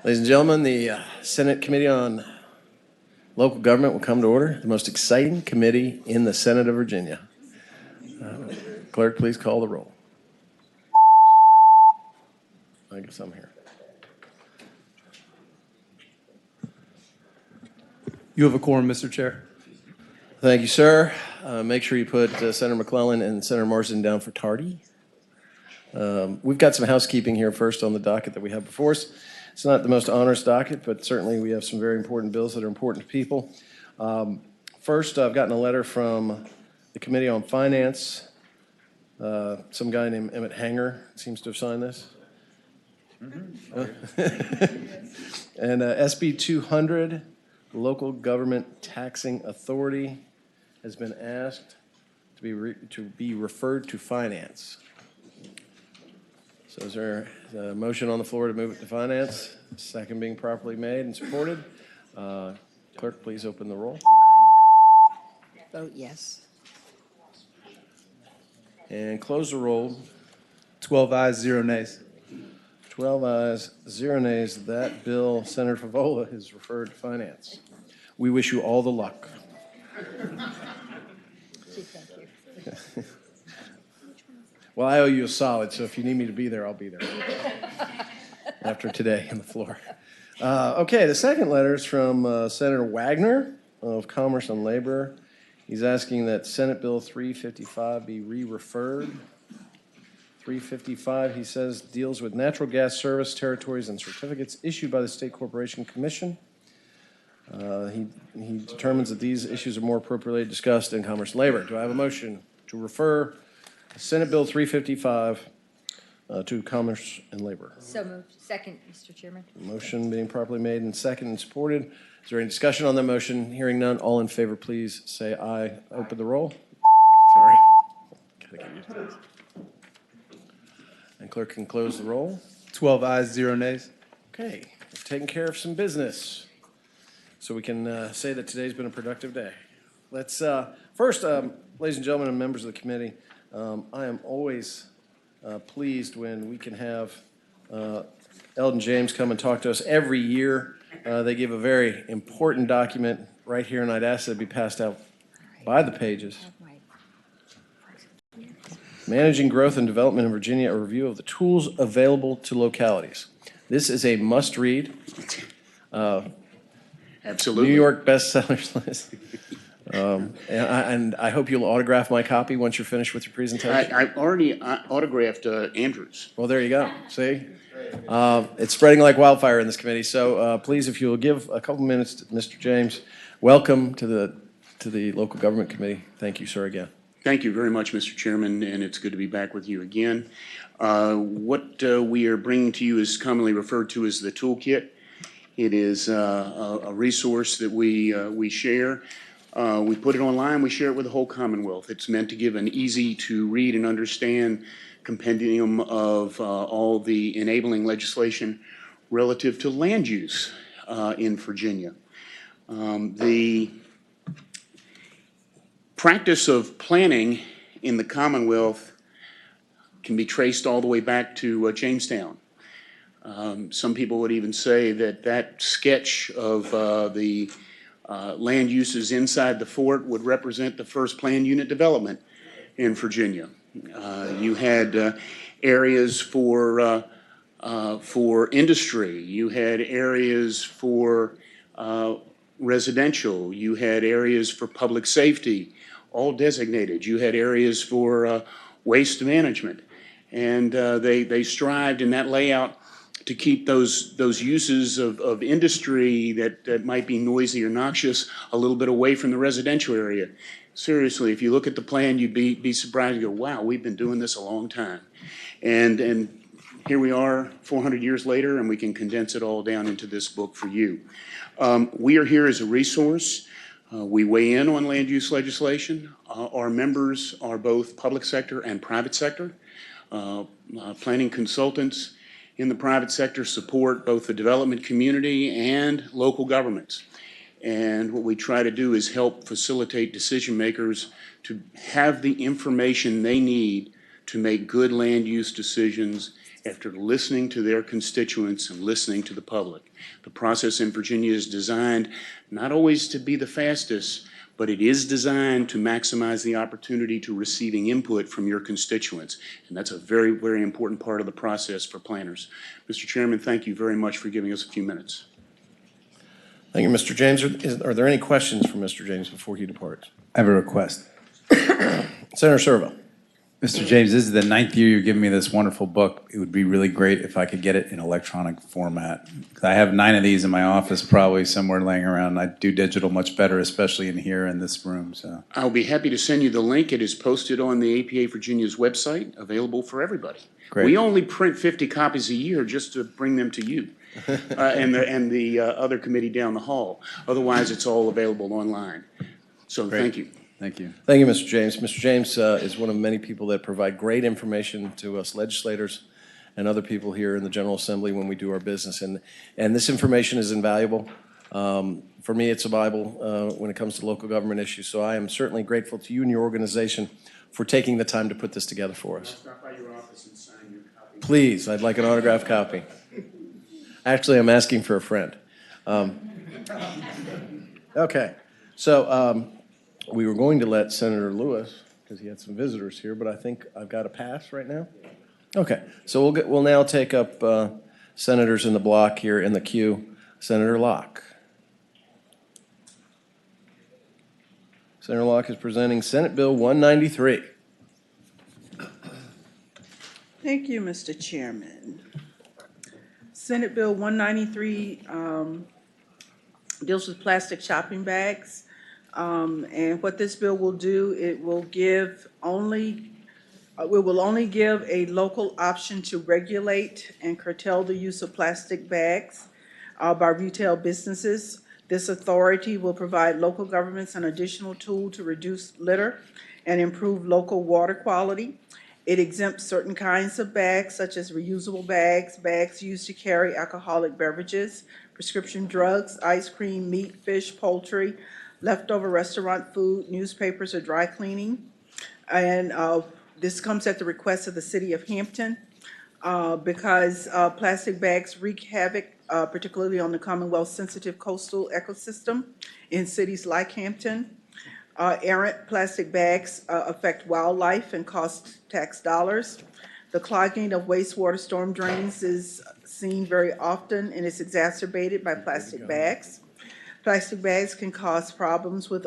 Ladies and gentlemen, the Senate Committee on Local Government will come to order. The most exciting committee in the Senate of Virginia. Clerk, please call the roll. I guess I'm here. You have a quorum, Mr. Chair. Thank you, sir. Make sure you put Senator McClellan and Senator Marsden down for tardy. We've got some housekeeping here first on the docket that we have before us. It's not the most onerous docket, but certainly we have some very important bills that are important to people. First, I've gotten a letter from the Committee on Finance. Some guy named Emmett Hanger seems to have signed this. And SB 200, Local Government Taxing Authority, has been asked to be referred to Finance. So is there a motion on the floor to move it to Finance? Second being properly made and supported. Clerk, please open the roll. Vote yes. And close the roll. 12 ayes, 0 nays. 12 ayes, 0 nays. That bill, Senator Favola, is referred to Finance. We wish you all the luck. Thank you. Well, I owe you a solid, so if you need me to be there, I'll be there after today on the floor. Okay, the second letter is from Senator Wagner of Commerce and Labor. He's asking that Senate Bill 355 be re-referred. 355, he says, deals with natural gas service territories and certificates issued by the State Corporation Commission. He determines that these issues are more appropriately discussed in Commerce and Labor. Do I have a motion to refer Senate Bill 355 to Commerce and Labor? So moved. Second, Mr. Chairman. Motion being properly made and second and supported. Is there any discussion on the motion? Hearing none, all in favor, please say aye. Open the roll. Sorry. Gotta get used to this. And clerk can close the roll. 12 ayes, 0 nays. Okay, we've taken care of some business. So we can say that today's been a productive day. Let's first, ladies and gentlemen and members of the committee, I am always pleased when we can have Eldon James come and talk to us every year. They give a very important document right here, and I'd ask that it be passed out by the pages. Managing Growth and Development in Virginia, a review of the tools available to localities. This is a must-read. Absolutely. New York bestsellers list. And I hope you'll autograph my copy once you're finished with your presentation. I've already autographed Andrew's. Well, there you go. See? It's spreading like wildfire in this committee. So please, if you'll give a couple minutes to Mr. James, welcome to the Local Government Committee. Thank you, sir, again. Thank you very much, Mr. Chairman, and it's good to be back with you again. What we are bringing to you is commonly referred to as the toolkit. It is a resource that we share. We put it online. We share it with the whole Commonwealth. It's meant to give an easy-to-read and understand compendium of all the enabling legislation relative to land use in Virginia. The practice of planning in the Commonwealth can be traced all the way back to Jamestown. Some people would even say that sketch of the land uses inside the fort would represent the first planned unit development in Virginia. You had areas for industry. You had areas for residential. You had areas for public safety, all designated. You had areas for waste management. And they strived in that layout to keep those uses of industry that might be noisy or noxious a little bit away from the residential area. Seriously, if you look at the plan, you'd be surprised. You go, wow, we've been doing this a long time. And here we are 400 years later, and we can condense it all down into this book for you. We are here as a resource. We weigh in on land use legislation. Our members are both public sector and private sector. Planning consultants in the private sector support both the development community and local governments. And what we try to do is help facilitate decision makers to have the information they need to make good land use decisions after listening to their constituents and listening to the public. The process in Virginia is designed not always to be the fastest, but it is designed to maximize the opportunity to receiving input from your constituents. And that's a very, very important part of the process for planners. Mr. Chairman, thank you very much for giving us a few minutes. Thank you, Mr. James. Are there any questions for Mr. James before he departs? I have a request. Senator Servo. Mr. James, this is the 9th year you're giving me this wonderful book. It would be really great if I could get it in electronic format. I have 9 of these in my office, probably somewhere laying around. I do digital much better, especially in here in this room. So I'll be happy to send you the link. It is posted on the APA Virginia's website, available for everybody. Great. We only print 50 copies a year just to bring them to you and the other committee down the hall. Otherwise, it's all available online. So Great. thank you. thank you. Thank you, Mr. James. Mr. James is one of many people that provide great information to us legislators and other people here in the General Assembly when we do our business. And this information is invaluable. For me, it's a Bible when it comes to local government issues. So I am certainly grateful to you and your organization for taking the time to put this together for us. Stop by your office and sign your copy. Please, I'd like an autographed copy. Actually, I'm asking for a friend. Okay, so we were going to let Senator Lewis, because he had some visitors here, but I think I've got a pass right now. Okay, so we'll now take up senators in the block here in the queue. Senator Locke. Senator Locke is presenting Senate Bill 193. Thank you, Mr. Chairman. Senate Bill 193 deals with plastic shopping bags. And what this bill will do, it will only give a local option to regulate and curtail the use of plastic bags by retail businesses. This authority will provide local governments an additional tool to reduce litter and improve local water quality. It exempts certain kinds of bags, such as reusable bags, bags used to carry alcoholic beverages, prescription drugs, ice cream, meat, fish, poultry, leftover restaurant food, newspapers, or dry cleaning. And this comes at the request of the City of Hampton because plastic bags wreak havoc, particularly on the Commonwealth-sensitive coastal ecosystem in cities like Hampton. Errant plastic bags affect wildlife and cost tax dollars. The clogging of wastewater storm drains is seen very often and is exacerbated by plastic bags. Plastic bags can cause problems with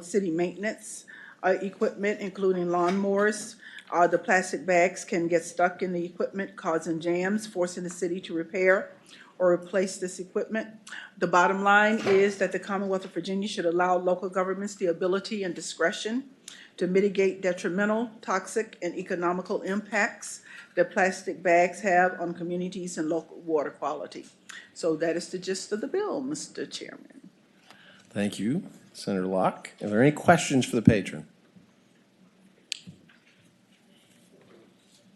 city maintenance equipment, including lawnmowers. The plastic bags can get stuck in the equipment, causing jams, forcing the city to repair or replace this equipment. The bottom line is that the Commonwealth of Virginia should allow local governments the ability and discretion to mitigate detrimental, toxic, and economical impacts that plastic bags have on communities and local water quality. So that is the gist of the bill, Mr. Chairman. Thank you, Senator Locke. Are there any questions for the patron?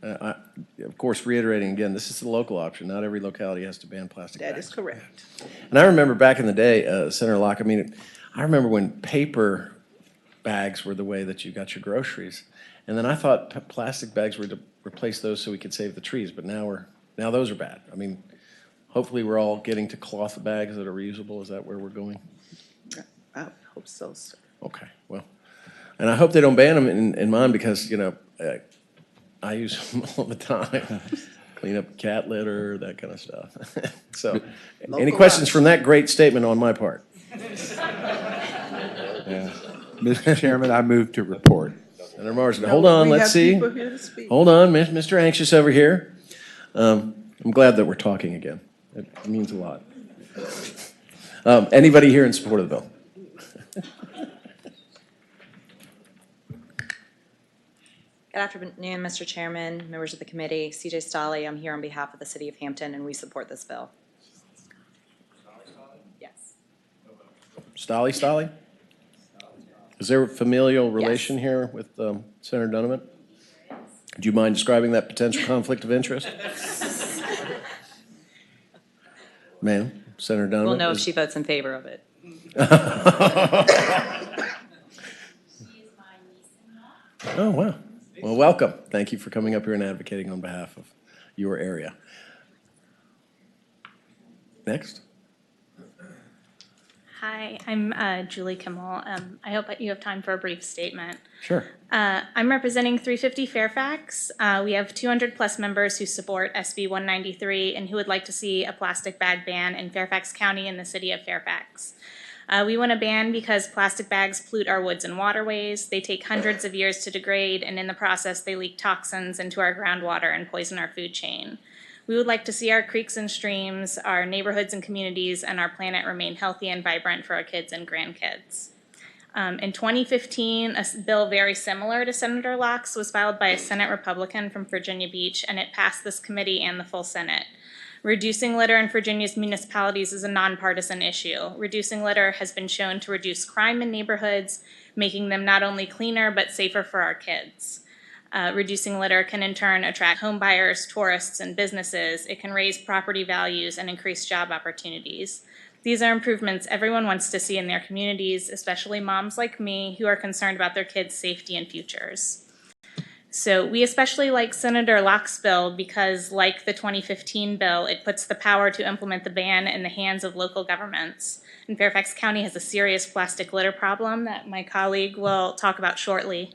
Of course, reiterating again, this is the local option. Not every locality has to ban plastic bags. That is correct. And I remember back in the day, Senator Locke, I remember when paper bags were the way that you got your groceries. And then I thought plastic bags were to replace those so we could save the trees, but now those are bad. Hopefully we're all getting to cloth bags that are reusable. Is that where we're going? I hope so, sir. Okay, well, and I hope they don't ban them in mine because, I use them all the time. Clean up cat litter, that kind of stuff. So, any questions from that great statement on my part? Yeah. Mr. Chairman, I move to report. Senator Marsden, hold on, let's see. We have people here to speak. Hold on, Mr. Anxious over here. I'm glad that we're talking again. It means a lot. Anybody here in support of the bill? Good afternoon, Mr. Chairman, members of the committee. CJ Stolley, I'm here on behalf of the City of Hampton, and we support this bill. Yes. Stolley? Is there a familial relation here with Senator Donovan? Do you mind describing that potential conflict of interest? Ma'am, Senator Donovan? We'll know if she votes in favor of it. Oh, wow. Well, welcome. Thank you for coming up here and advocating on behalf of your area. Next. Hi, I'm Julie Kimmel. I hope that you have time for a brief statement. Sure. I'm representing 350 Fairfax. We have 200-plus members who support SB 193 and who would like to see a plastic bag ban in Fairfax County and the city of Fairfax. We want a ban because plastic bags pollute our woods and waterways. They take hundreds of years to degrade, and in the process, they leak toxins into our groundwater and poison our food chain. We would like to see our creeks and streams, our neighborhoods and communities, and our planet remain healthy and vibrant for our kids and grandkids. In 2015, a bill very similar to Senator Locke's was filed by a Senate Republican from Virginia Beach, and it passed this committee and the full Senate. Reducing litter in Virginia's municipalities is a nonpartisan issue. Reducing litter has been shown to reduce crime in neighborhoods, making them not only cleaner but safer for our kids. Reducing litter can in turn attract home buyers, tourists, and businesses. It can raise property values and increase job opportunities. These are improvements everyone wants to see in their communities, especially moms like me who are concerned about their kids' safety and futures. So we especially like Senator Locke's bill because, like the 2015 bill, it puts the power to implement the ban in the hands of local governments. And Fairfax County has a serious plastic litter problem that my colleague will talk about shortly.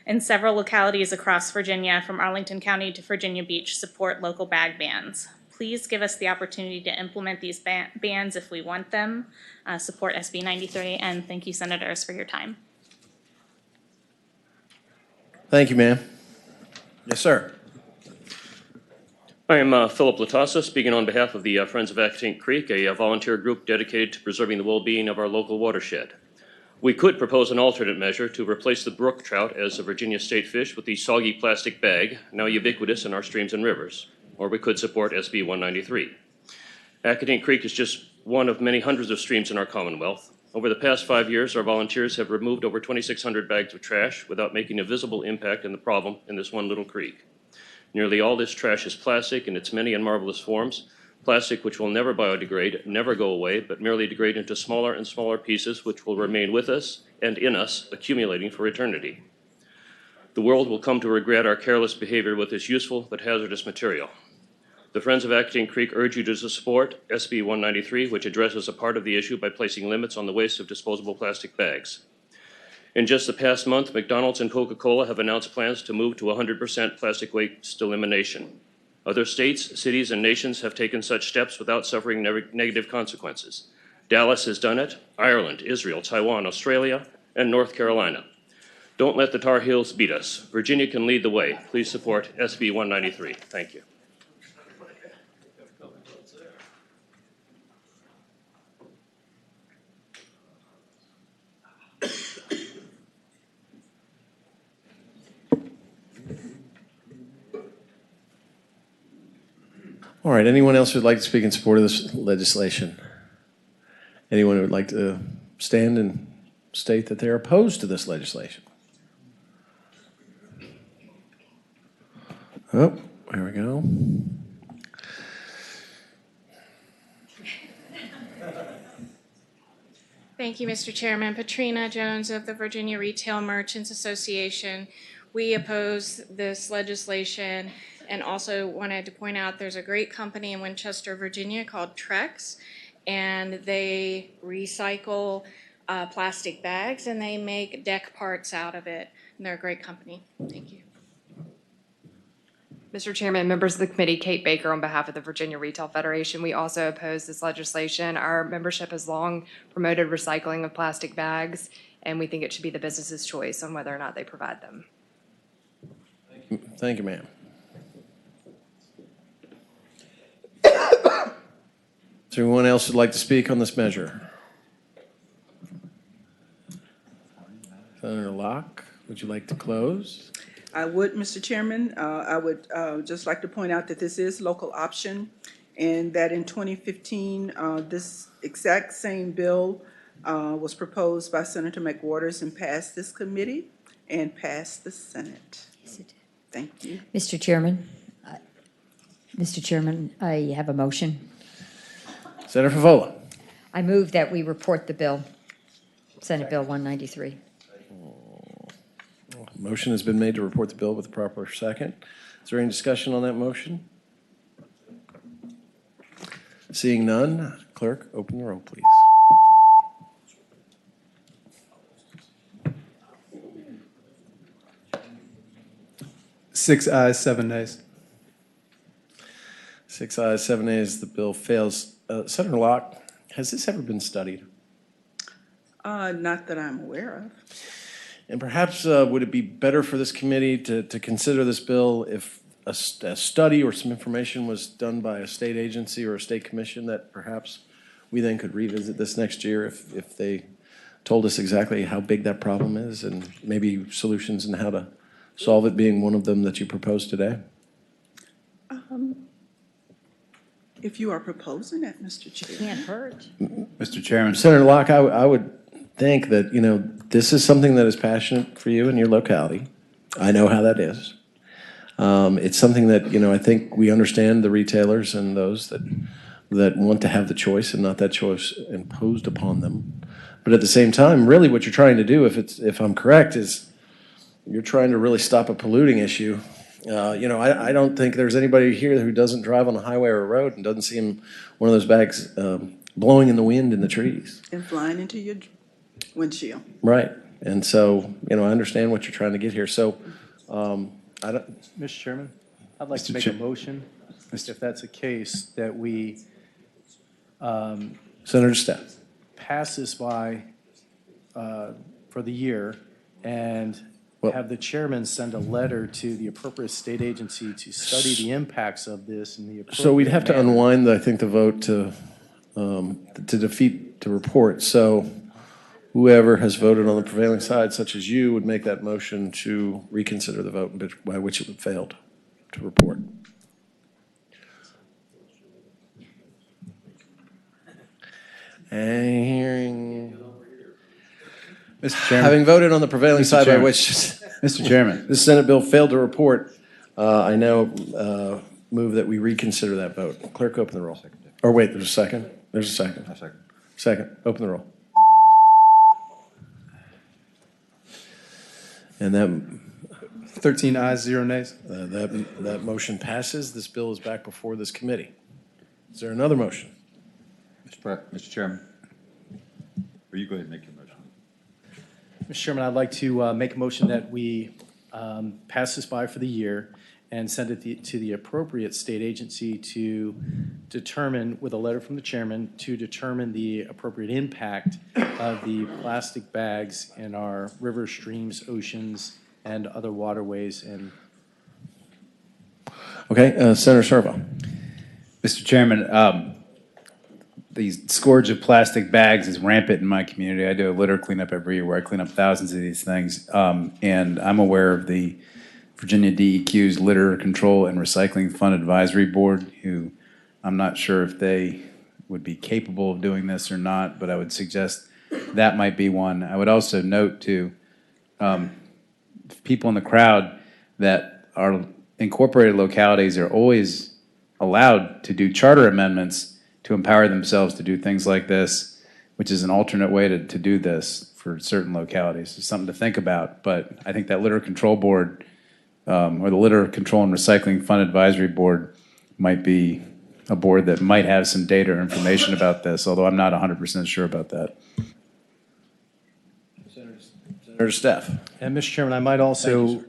And several localities across Virginia, from Arlington County to Virginia Beach, support local bag bans. Please give us the opportunity to implement these bans if we want them. Support SB 93, and thank you, Senators, for your time. Thank you, ma'am. Yes, sir. I am Philip Latassa, speaking on behalf of the Friends of Acatink Creek, a volunteer group dedicated to preserving the well-being of our local watershed. We could propose an alternate measure to replace the brook trout as a Virginia state fish with the soggy plastic bag, now ubiquitous in our streams and rivers, or we could support SB 193. Acatink Creek is just one of many hundreds of streams in our Commonwealth. Over the past 5 years, our volunteers have removed over 2,600 bags of trash without making a visible impact in the problem in this one little creek. Nearly all this trash is plastic in its many and marvelous forms, plastic which will never biodegrade, never go away, but merely degrade into smaller and smaller pieces which will remain with us and in us, accumulating for eternity. The world will come to regret our careless behavior with this useful but hazardous material. The Friends of Acatink Creek urge you to support SB 193, which addresses a part of the issue by placing limits on the waste of disposable plastic bags. In just the past month, McDonald's and Coca-Cola have announced plans to move to 100% plastic waste elimination. Other states, cities, and nations have taken such steps without suffering negative consequences. Dallas has done it, Ireland, Israel, Taiwan, Australia, and North Carolina. Don't let the Tar Heels beat us. Virginia can lead the way. Please support SB 193. Thank you. All right, anyone else who'd like to speak in support of this legislation? Anyone who would like to stand and state that they're opposed to this legislation? Oh, there we go. Thank you, Mr. Chairman. Patrina Jones of the Virginia Retail Merchants Association. We oppose this legislation and also wanted to point out there's a great company in Winchester, Virginia called Trex, and they recycle plastic bags and they make deck parts out of it. And they're a great company. Thank you. Mr. Chairman, members of the committee, Kate Baker on behalf of the Virginia Retail Federation. We also oppose this legislation. Our membership has long promoted recycling of plastic bags, and we think it should be the business's choice on whether or not they provide them. Thank you, ma'am. Is there anyone else who'd like to speak on this measure? Senator Locke, would you like to close? I would, Mr. Chairman. I would just like to point out that this is local option and that in 2015, this exact same bill was proposed by Senator McWaters and passed this committee and passed the Senate. Yes, it did. Thank you. Mr. Chairman, I have a motion. Senator Favola. I move that we report the bill, Senate Bill 193. Motion has been made to report the bill with the proper second. Is there any discussion on that motion? Seeing none, clerk, open the roll, please. Six ayes, 7 nays. 6 ayes, 7 nays, the bill fails. Senator Locke, has this ever been studied? Not that I'm aware of. And perhaps would it be better for this committee to consider this bill if a study or some information was done by a state agency or a state commission that perhaps we then could revisit this next year if they told us exactly how big that problem is and maybe solutions and how to solve it being one of them that you proposed today? If you are proposing it, Mr. Chair. Can't hurt. Mr. Chairman. Senator Locke, I would think that, this is something that is passionate for you and your locality. I know how that is. It's something that, I think we understand the retailers and those that want to have the choice and not that choice imposed upon them. But at the same time, really what you're trying to do, if I'm correct, is you're trying to really stop a polluting issue. I don't think there's anybody here who doesn't drive on a highway or a road and doesn't see one of those bags blowing in the wind in the trees. And flying into your windshield. Right. And so, I understand what you're trying to get here. So, I don't. Mr. Chairman, I'd like Mr. to make a motion, if that's the case, that we Senator Stepp. pass this by for the year and have the chairman send a letter to the appropriate state agency to study the impacts of this in the appropriate So we'd have to manner. unwind, I think, the vote to defeat the report. So whoever has voted on the prevailing side, such as you, would make that motion to reconsider the vote by which it failed to report. And hearing, Mr. Chairman. having voted on the prevailing Mr. side by Chairman. which Mr. Chairman. the Senate bill failed to report, I now move that we reconsider that vote. Clerk, open the roll. Or wait, there's a second? There's a second. Second, open the roll. And that 13 ayes, 0 nays. that motion passes. This bill is back before this committee. Is there another motion? Mr. Chairman, or you go ahead and make your motion. Mr. Chairman, I'd like to make a motion that we pass this by for the year and send it to the appropriate state agency to determine, with a letter from the chairman, to determine the appropriate impact of the plastic bags in our rivers, streams, oceans, and other waterways. And Okay, Senator Servo. Mr. Chairman, the scourge of plastic bags is rampant in my community. I do a litter cleanup every year where I clean up thousands of these things. And I'm aware of the Virginia DEQ's Litter Control and Recycling Fund Advisory Board, who I'm not sure if they would be capable of doing this or not, but I would suggest that might be one. I would also note to people in the crowd that our incorporated localities are always allowed to do charter amendments to empower themselves to do things like this, which is an alternate way to do this for certain localities. It's something to think about, but I think that Litter Control Board or the Litter Control and Recycling Fund Advisory Board might be a board that might have some data or information about this, although I'm not 100% sure about that. Senator Steff. And Mr. Chairman, I might also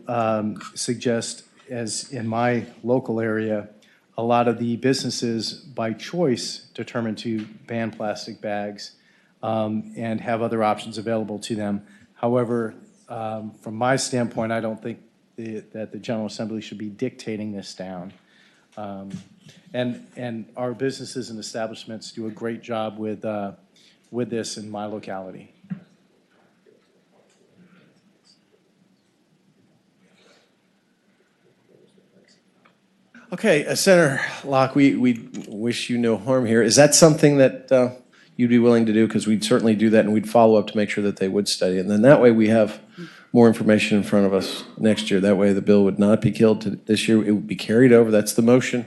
suggest, as in my local area, a lot of the businesses by choice determined to ban plastic bags and have other options available to them. However, from my standpoint, I don't think that the General Assembly should be dictating this down. And our businesses and establishments do a great job with this in my locality. Okay, Senator Locke, we wish you no harm here. Is that something that you'd be willing to do? Because we'd certainly do that, and we'd follow up to make sure that they would study it. And then that way we have more information in front of us next year. That way the bill would not be killed this year. It would be carried over. That's the motion,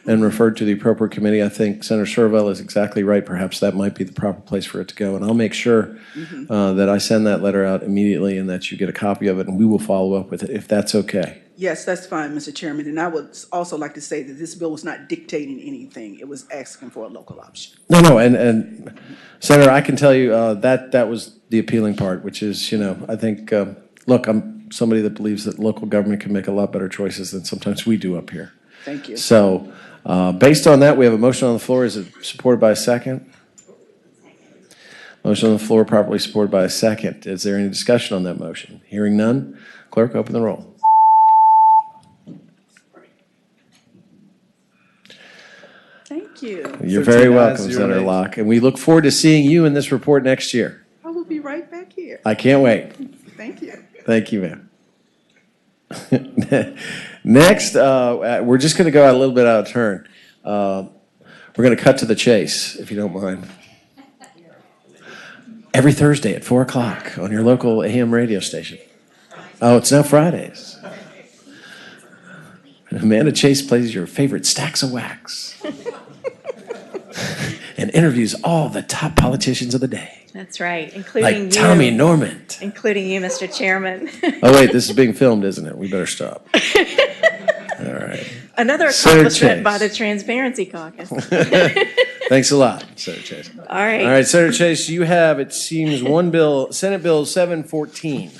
and referred to the appropriate committee. I think Senator Servo is exactly right. Perhaps that might be the proper place for it to go. And I'll make sure that I send that letter out immediately and that you get a copy of it, and we will follow up with it if that's okay. Yes, that's fine, Mr. Chairman. And I would also like to say that this bill was not dictating anything. It was asking for a local option. No, and Senator, I can tell you that was the appealing part, which is, I think, look, I'm somebody that believes that local government can make a lot better choices than sometimes we do up here. Thank you. So, based on that, we have a motion on the floor. Is it supported by a second? Motion on the floor, properly supported by a second. Is there any discussion on that motion? Hearing none, clerk, open the roll. Thank you. You're very 13 ayes, welcome, 0 Senator nays. Locke, and we look forward to seeing you in this report next year. I will be right back here. I can't wait. Thank you. Thank you, ma'am. Next, we're just going to go a little bit out of turn. We're going to cut to the chase, if you don't mind. Every Thursday at 4 o'clock on your local AM radio station. Oh, it's now Fridays. Amanda Chase plays your favorite stacks of wax and interviews all the top politicians of the day. That's right, including Like Tommy Norman. Including you, Mr. Chairman. Oh, wait, this is being filmed, isn't it? We better stop. All right. Another Senator accomplishment Chase. by the Transparency Caucus. Thanks a lot, Senator Chase. All right. All right, Senator Chase, you have, it seems, one bill, Senate Bill 714.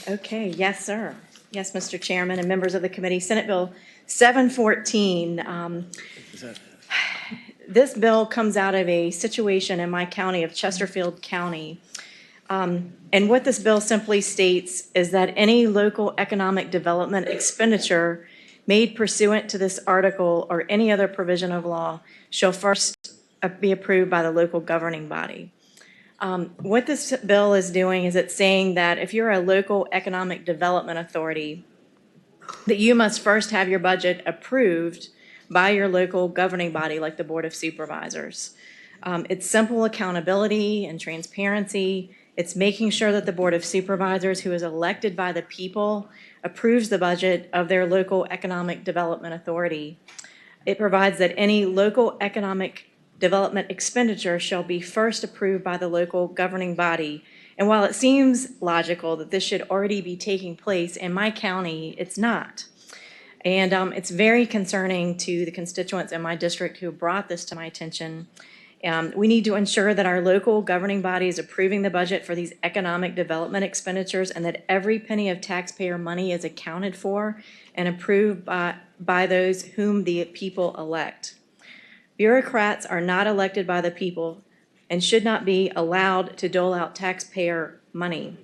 Okay, yes, sir. Yes, Mr. Chairman and members of the committee. Senate Bill 714. This bill comes out of a situation in my county of Chesterfield County. And what this bill simply states is that any local economic development expenditure made pursuant to this article or any other provision of law shall first be approved by the local governing body. What this bill is doing is it's saying that if you're a local economic development authority, that you must first have your budget approved by your local governing body, like the Board of Supervisors. It's simple accountability and transparency. It's making sure that the Board of Supervisors, who is elected by the people, approves the budget of their local economic development authority. It provides that any local economic development expenditure shall be first approved by the local governing body. And while it seems logical that this should already be taking place in my county, it's not. And it's very concerning to the constituents in my district who brought this to my attention. We need to ensure that our local governing body is approving the budget for these economic development expenditures and that every penny of taxpayer money is accounted for and approved by those whom the people elect. Bureaucrats are not elected by the people and should not be allowed to dole out taxpayer money.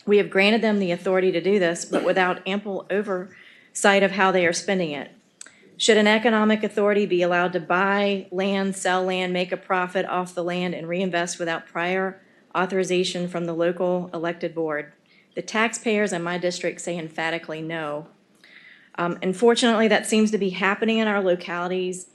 We have granted them the authority to do this, but without ample oversight of how they are spending it. Should an economic authority be allowed to buy land, sell land, make a profit off the land, and reinvest without prior authorization from the local elected board? The taxpayers in my district say emphatically no. Unfortunately, that seems to be happening in our localities.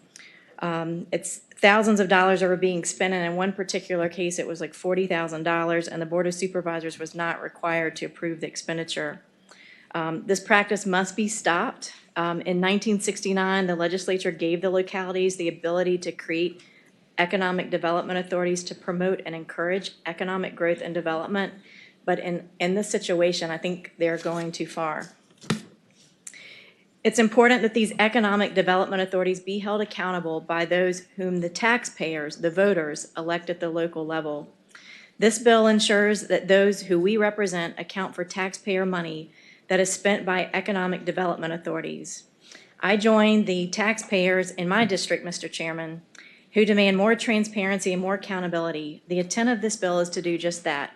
It's thousands of dollars are being spent, and in one particular case, it was like $40,000, and the Board of Supervisors was not required to approve the expenditure. This practice must be stopped. In 1969, the legislature gave the localities the ability to create economic development authorities to promote and encourage economic growth and development. But in this situation, I think they're going too far. It's important that these economic development authorities be held accountable by those whom the taxpayers, the voters, elect at the local level. This bill ensures that those who we represent account for taxpayer money that is spent by economic development authorities. I join the taxpayers in my district, Mr. Chairman, who demand more transparency and more accountability. The intent of this bill is to do just that,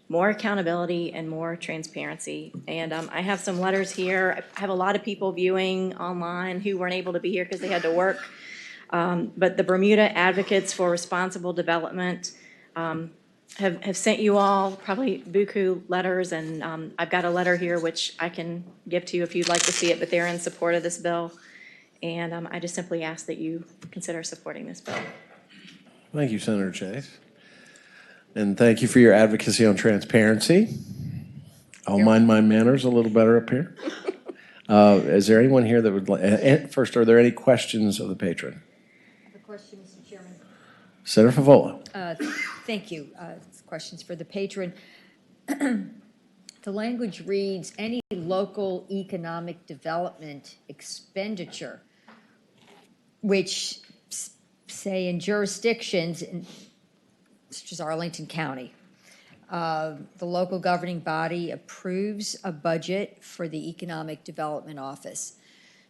more accountability and more transparency. And I have some letters here. I have a lot of people viewing online who weren't able to be here because they had to work. But the Bermuda Advocates for Responsible Development have sent you all probably buku letters, and I've got a letter here which I can give to you if you'd like to see it, but they're in support of this bill. And I just simply ask that you consider supporting this bill. Thank you, Senator Chase. And thank you for your advocacy on transparency. I'll mind my manners a little better up here. Is there anyone here that would like, first, are there any questions of the patron? I have a question, Mr. Chairman. Senator Favola. Thank you. Questions for the patron. The language reads, any local economic development expenditure, which, say, in jurisdictions, such as Arlington County, the local governing body approves a budget for the Economic Development Office.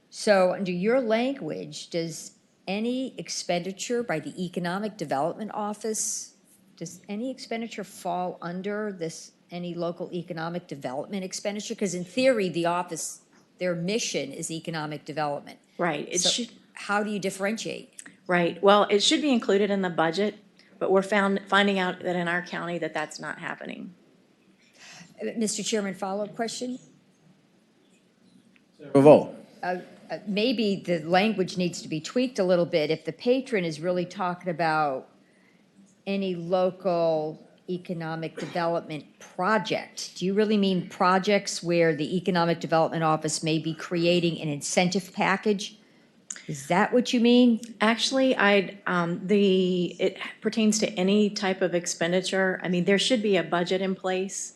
So under your language, does any expenditure by the Economic Development Office, does any expenditure fall under this, any local economic development expenditure? Because in theory, the office, their mission is economic development. Right. It So should, how do you differentiate? right. Well, it should be included in the budget, but we're finding out that in our county that that's not happening. Mr. Chairman, follow-up question? Revolt. Maybe the language needs to be tweaked a little bit. If the patron is really talking about any local economic development project, do you really mean projects where the Economic Development Office may be creating an incentive package? Is that what you mean? Actually, it pertains to any type of expenditure. I mean, there should be a budget in place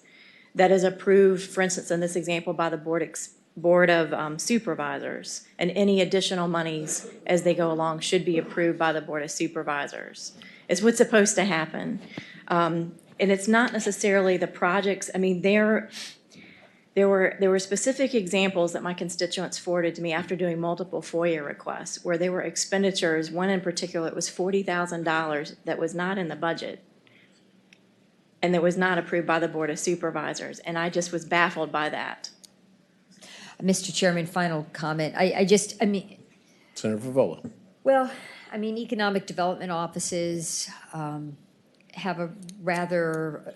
that is approved, for instance, in this example, by the Board of Supervisors. And any additional monies as they go along should be approved by the Board of Supervisors. It's what's supposed to happen. And it's not necessarily the projects. I mean, there were specific examples that my constituents forwarded to me after doing multiple FOIA requests where there were expenditures, one in particular, it was $40,000 that was not in the budget and that was not approved by the Board of Supervisors. And I just was baffled by that. Mr. Chairman, final comment. Senator Favola. Well, I mean, economic development offices have a rather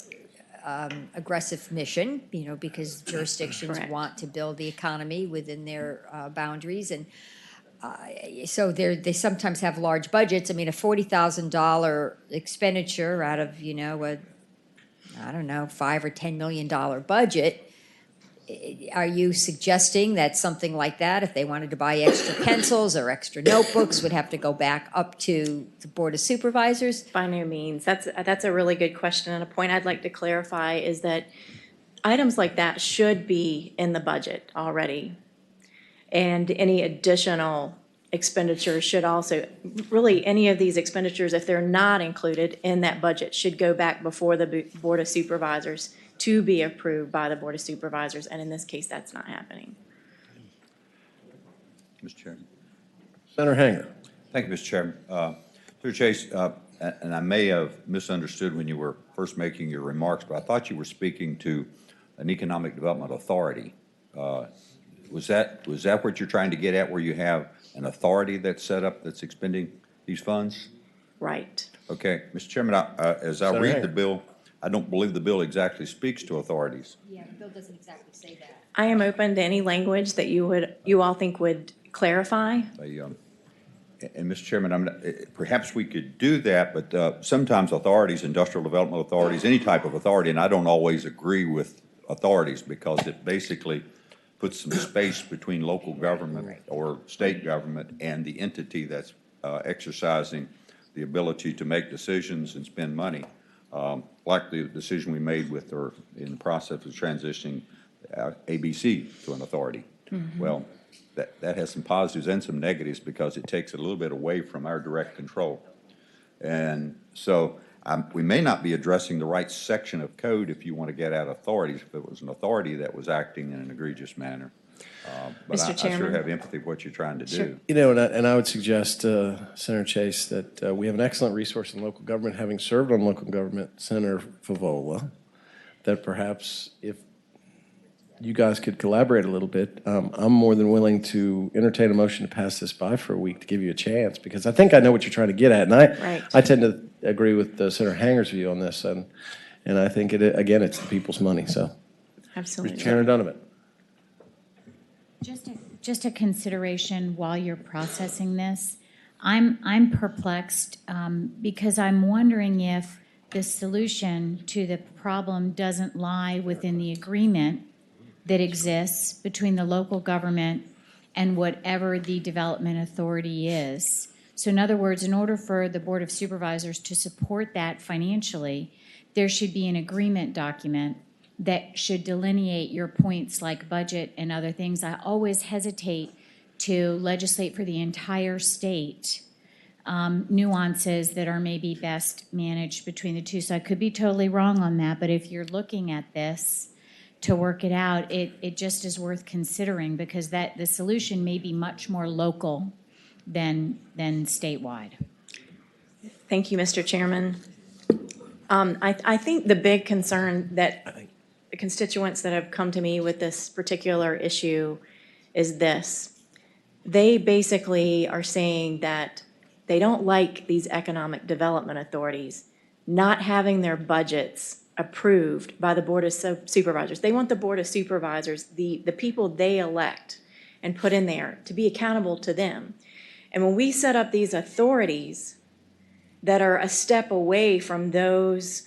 aggressive mission, you know, because jurisdictions Correct. want to build the economy within their boundaries. And so they sometimes have large budgets. I mean, a $40,000 expenditure out of, you know, I don't know, $5 or $10 million budget. Are you suggesting that something like that, if they wanted to buy extra pencils or extra notebooks, would have to go back up to the Board of Supervisors? By no means. That's a really good question. And a point I'd like to clarify is that items like that should be in the budget already. And any additional expenditures should also, really any of these expenditures, if they're not included in that budget, should go back before the Board of Supervisors to be approved by the Board of Supervisors. And in this case, that's not happening. Mr. Chairman. Senator Hanger. Thank you, Mr. Chairman. Mr. Chase, and I may have misunderstood when you were first making your remarks, but I thought you were speaking to an economic development authority. Was that what you're trying to get at, where you have an authority that's set up that's expending these funds? Right. Okay, Mr. Chairman, as I Senator read Hager. the bill, I don't believe the bill exactly speaks to authorities. Yeah, the bill doesn't exactly say that. I am open to any language that you all think would clarify. And Mr. Chairman, perhaps we could do that, but sometimes authorities, industrial development authorities, any type of authority, and I don't always agree with authorities because it basically puts some space between local government or state government and the entity that's exercising the ability to make decisions and spend money. Like the decision we made with, or in the process of transitioning ABC to an authority. Mm-hmm. Well, that has some positives and some negatives because it takes it a little bit away from our direct control. And so we may not be addressing the right section of code if you want to get at authorities, if it was an authority that was acting in an egregious manner. But Mr. I sure Chairman. have empathy for what you're trying to Sure. do. You know, and I would suggest, Senator Chase, that we have an excellent resource in local government, having served on local government, Senator Favola, that perhaps if you guys could collaborate a little bit, I'm more than willing to entertain a motion to pass this by for a week to give you a chance, because I think I know what you're trying to get at. And Right. I tend to agree with Senator Hanger's view on this, and I think, again, it's the people's money, so. Absolutely. Senator Donovan. Just a consideration while you're processing this. I'm perplexed because I'm wondering if the solution to the problem doesn't lie within the agreement that exists between the local government and whatever the development authority is. So in other words, in order for the Board of Supervisors to support that financially, there should be an agreement document that should delineate your points like budget and other things. I always hesitate to legislate for the entire state nuances that are maybe best managed between the two. So I could be totally wrong on that, but if you're looking at this to work it out, it just is worth considering, because that the solution may be much more local than statewide. Thank you, Mr. Chairman. I think the big concern that the constituents that have come to me with this particular issue is this. They basically are saying that they don't like these economic development authorities not having their budgets approved by the Board of Supervisors. They want the Board of Supervisors, the people they elect and put in there, to be accountable to them. And when we set up these authorities that are a step away from those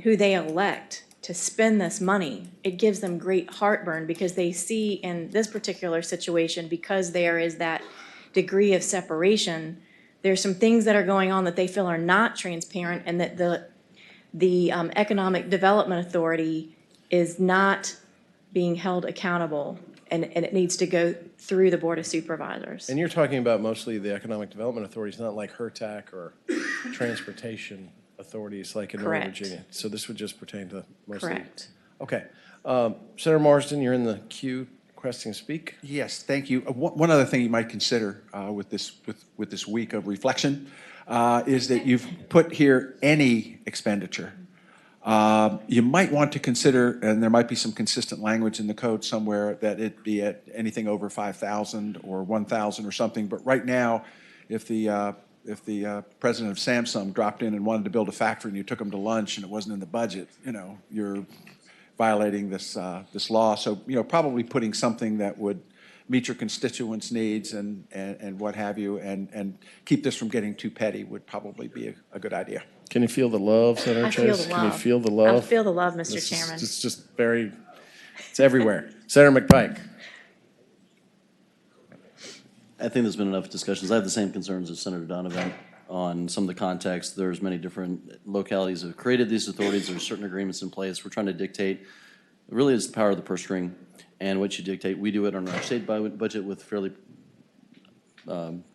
who they elect to spend this money, it gives them great heartburn, because they see in this particular situation, because there is that degree of separation, there's some things that are going on that they feel are not transparent, and that the Economic Development Authority is not being held accountable, and it needs to go through the Board of Supervisors. And you're talking about mostly the Economic Development Authorities, not like HERTAC or transportation authorities like in Northern Correct. Virginia. So this would just pertain to mostly. Correct. Okay. Senator Marsden, you're in the queue requesting to speak. Yes, thank you. One other thing you might consider with this week of reflection is that you've put here any expenditure. You might want to consider, and there might be some consistent language in the code somewhere, that it be at anything over 5,000 or 1,000 or something. But right now, if the president of Samsung dropped in and wanted to build a factory and you took him to lunch and it wasn't in the budget, you're violating this law. So, probably putting something that would meet your constituents' needs and what have you, and keep this from getting too petty would probably be a good idea. Can you feel the love, Senator I feel Chase? the Can you love. feel the love? I feel the love, Mr. Chairman. It's just very, it's everywhere. Senator McPike. I think there's been enough discussions. I have the same concerns as Senator Donovan on some of the context. There's many different localities that have created these authorities. There's certain agreements in place. We're trying to dictate, really is the power of the purse string, and what you dictate. We do it on our state budget with fairly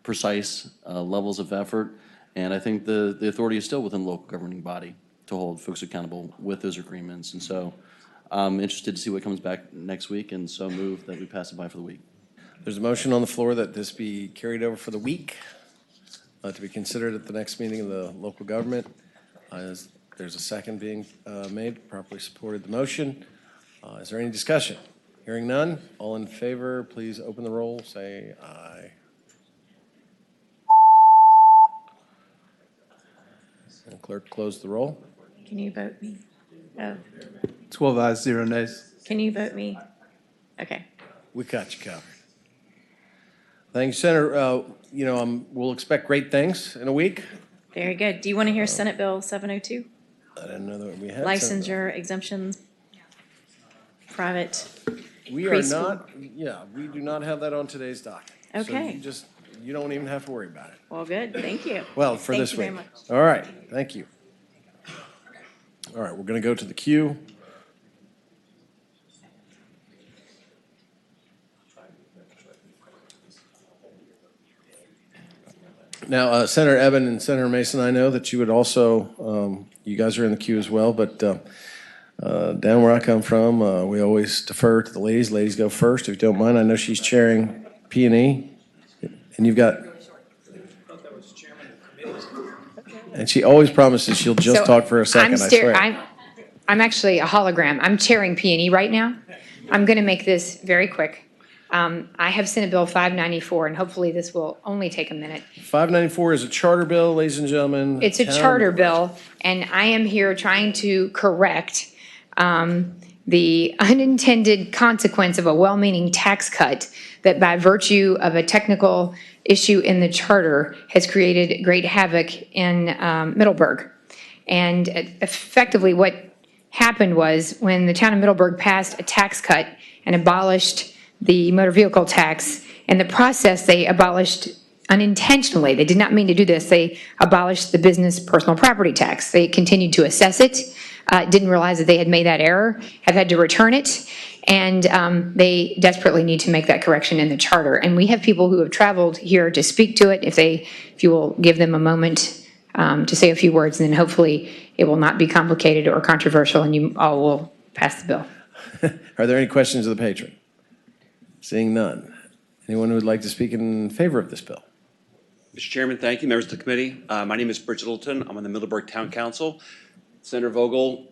precise levels of effort, and I think the authority is still within the local governing body to hold folks accountable with those agreements. And so I'm interested to see what comes back next week, and so move that we pass it by for the week. There's a motion on the floor that this be carried over for the week to be considered at the next meeting of the local government. There's a second being made, properly supported the motion. Is there any discussion? Hearing none, all in favor, please open the roll, say aye. And clerk, close the roll. Can you vote me? Oh, 12 ayes, 0 nays. can you vote me? Okay. We got you covered. Thank you, Senator. We'll expect great things in a week. Very good. Do you want to hear Senate Bill 702? I didn't know that we had. Licensure exemptions, private We are preschool. not, we do not have that on today's docket. Okay. So you don't even have to worry about it. Well, good. Thank you. Well, for Thank this you week. very much. All right, thank you. All right, we're going to go to the queue. Now, Senator Evan and Senator Mason, I know that you would also, you guys are in the queue as well, but down where I come from, we always defer to the ladies. Ladies go first, if you don't mind. I know she's chairing P&E, and you've got... And she always promises she'll just talk for a second, I swear. I'm actually a hologram. I'm chairing P&E right now. I'm going to make this very quick. I have Senate Bill 594, and hopefully this will only take a minute. 594 is a charter bill, ladies and gentlemen. It's a charter bill, and I am here trying to correct the unintended consequence of a well-meaning tax cut that, by virtue of a technical issue in the charter, has created great havoc in Middleburg. And effectively what happened was, when the town of Middleburg passed a tax cut and abolished the motor vehicle tax, in the process they abolished unintentionally, they did not mean to do this, they abolished the business personal property tax. They continued to assess it, didn't realize that they had made that error, have had to return it, and they desperately need to make that correction in the charter. And we have people who have traveled here to speak to it. If you will give them a moment to say a few words, and then hopefully it will not be complicated or controversial, and you all will pass the bill. Are there any questions of the patron? Seeing none. Anyone who would like to speak in favor of this bill? Mr. Chairman, thank you. Members of the committee. My name is Bridget Littleton. I'm on the Middleburg Town Council. Senator Vogel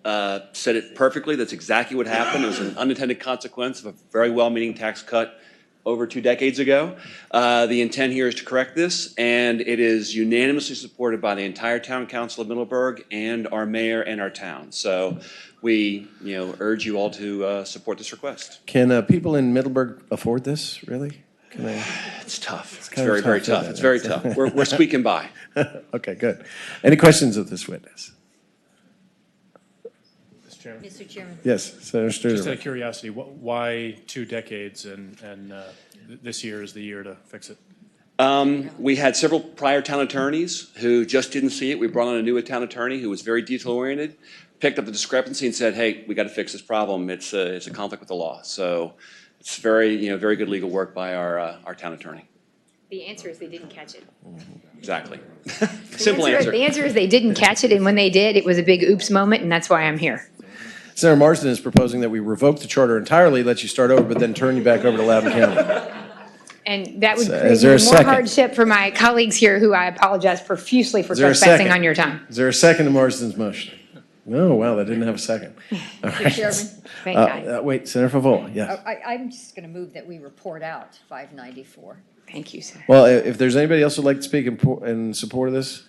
said it perfectly. That's exactly what happened. It was an unintended consequence of a very well-meaning tax cut over 2 decades ago. The intent here is to correct this, and it is unanimously supported by the entire Town Council of Middleburg and our mayor and our town. So we, urge you all to support this request. Can people in Middleburg afford this, really? Can they? It's tough. It's kind very, of very tough, tough. isn't It's it? very tough. We're squeaking by. Okay, good. Any questions of this witness? Mr. Chairman. Yes, Senator Studer. Just out of curiosity, why 2 decades and this year is the year to fix it? We had several prior town attorneys who just didn't see it. We brought on a new town attorney who was very detail-oriented, picked up the discrepancy and said, hey, we got to fix this problem. It's a conflict with the law. So it's very, very good legal work by our town attorney. The answer is they didn't catch it. Exactly. Simple answer. The answer is they didn't catch it, and when they did, it was a big oops moment, and that's why I'm here. Senator Marsden is proposing that we revoke the charter entirely, let you start over, but then turn you back over to Loudoun County. And that would So, create is there a more second? hardship for my colleagues here, who I apologize profusely for Is there a trespassing second? on your time. Is there a second to Marsden's motion? No, wow, that didn't have a second. All Mr. right. Chairman. Thank God. Wait, Senator Favola, yes. I'm just going to move that we report out 594. Thank you, sir. Well, if there's anybody else who'd like to speak in support of this?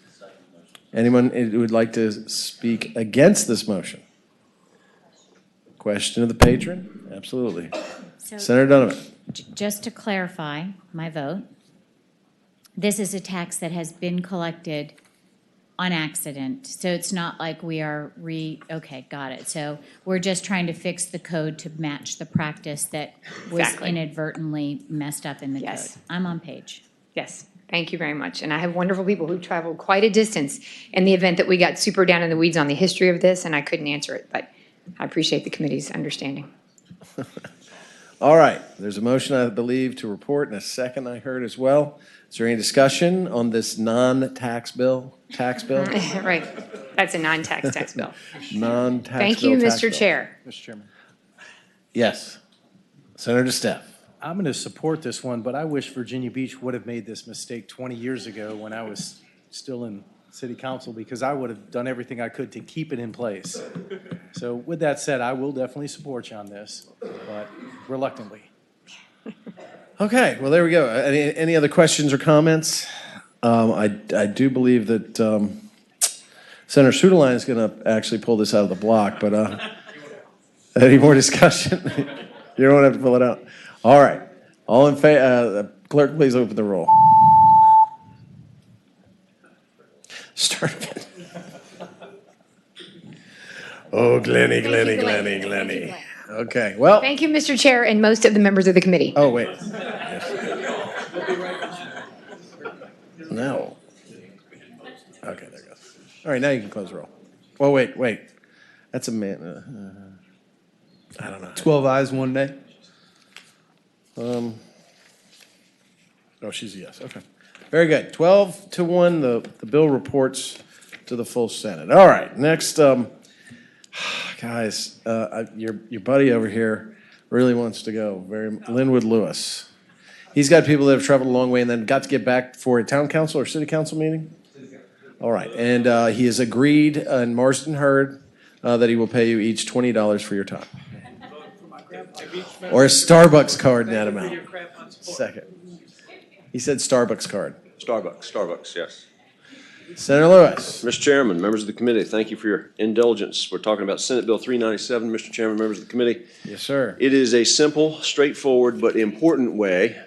Anyone who would like to speak against this motion? Question of the patron? Absolutely. So, Senator Donovan. just to clarify my vote, this is a tax that has been collected on accident. So it's not like we are okay, got it. So we're just trying to fix the code to match the practice that was Exactly. inadvertently messed up in the Yes. code. I'm on page. Yes, thank you very much. And I have wonderful people who traveled quite a distance in the event that we got super down in the weeds on the history of this, and I couldn't answer it, but I appreciate the committee's understanding. All right, there's a motion, I believe, to report, and a second I heard as well. Is there any discussion on this non-tax bill, tax bill? Right, that's a non-tax tax bill. Non-tax Thank bill, you, tax Mr. bill. Chair. Mr. Chairman. Yes. Senator Steff. I'm going to support this one, but I wish Virginia Beach would have made this mistake 20 years ago when I was still in city council, because I would have done everything I could to keep it in place. So with that said, I will definitely support you on this, but reluctantly. Okay, well, there we go. Any other questions or comments? I do believe that Senator Suderline is going to actually pull this out of the block, but any more discussion? You don't have to pull it out. All right. All in favor, clerk, please open the roll. Start it. Oh, Glennie. Okay, well. Thank you, Mr. Chair, and most of the members of the committee. Oh, wait. No. Okay, there it goes. All right, now you can close the roll. Well, wait. That's a man. I don't know. 12 ayes, 1 nay. Oh, she's a yes. Okay. Very good. 12-1, the bill reports to the full Senate. All right, next, guys, your buddy over here really wants to go. Linwood Lewis. He's got people that have traveled a long way and then got to get back for a town council or city council meeting? All right, and he has agreed, and Marsden heard, that he will pay you each $20 for your time. Or a Starbucks card in that amount. Second. He said Starbucks card. Starbucks, yes. Senator Lewis. Mr. Chairman, members of the committee, thank you for your indulgence. We're talking about Senate Bill 397, Mr. Chairman, members of the committee. Yes, sir. It is a simple, straightforward, but important way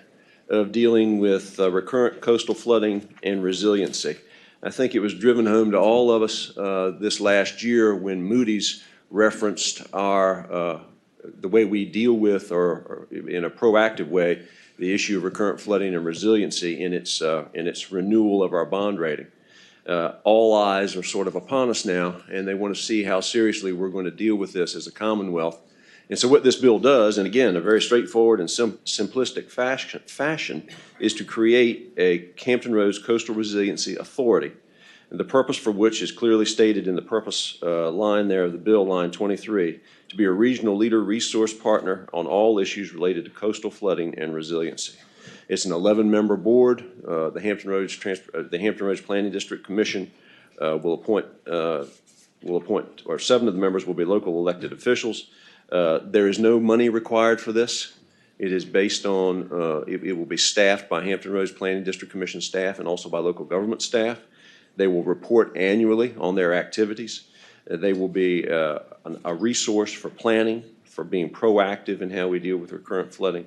of dealing with recurrent coastal flooding and resiliency. I think it was driven home to all of us this last year when Moody's referenced the way we deal with, or in a proactive way, the issue of recurrent flooding and resiliency in its renewal of our bond rating. All eyes are sort of upon us now, and they want to see how seriously we're going to deal with this as a Commonwealth. And so what this bill does, and again, a very straightforward and simplistic fashion, is to create a Hampton Roads Coastal Resiliency Authority, and the purpose for which is clearly stated in the purpose line there of the bill, line 23, to be a regional leader resource partner on all issues related to coastal flooding and resiliency. It's an 11-member board. The Hampton Roads Planning District Commission will appoint, or 7 of the members will be local elected officials. There is no money required for this. It is based on, it will be staffed by Hampton Roads Planning District Commission staff and also by local government staff. They will report annually on their activities. They will be a resource for planning, for being proactive in how we deal with recurrent flooding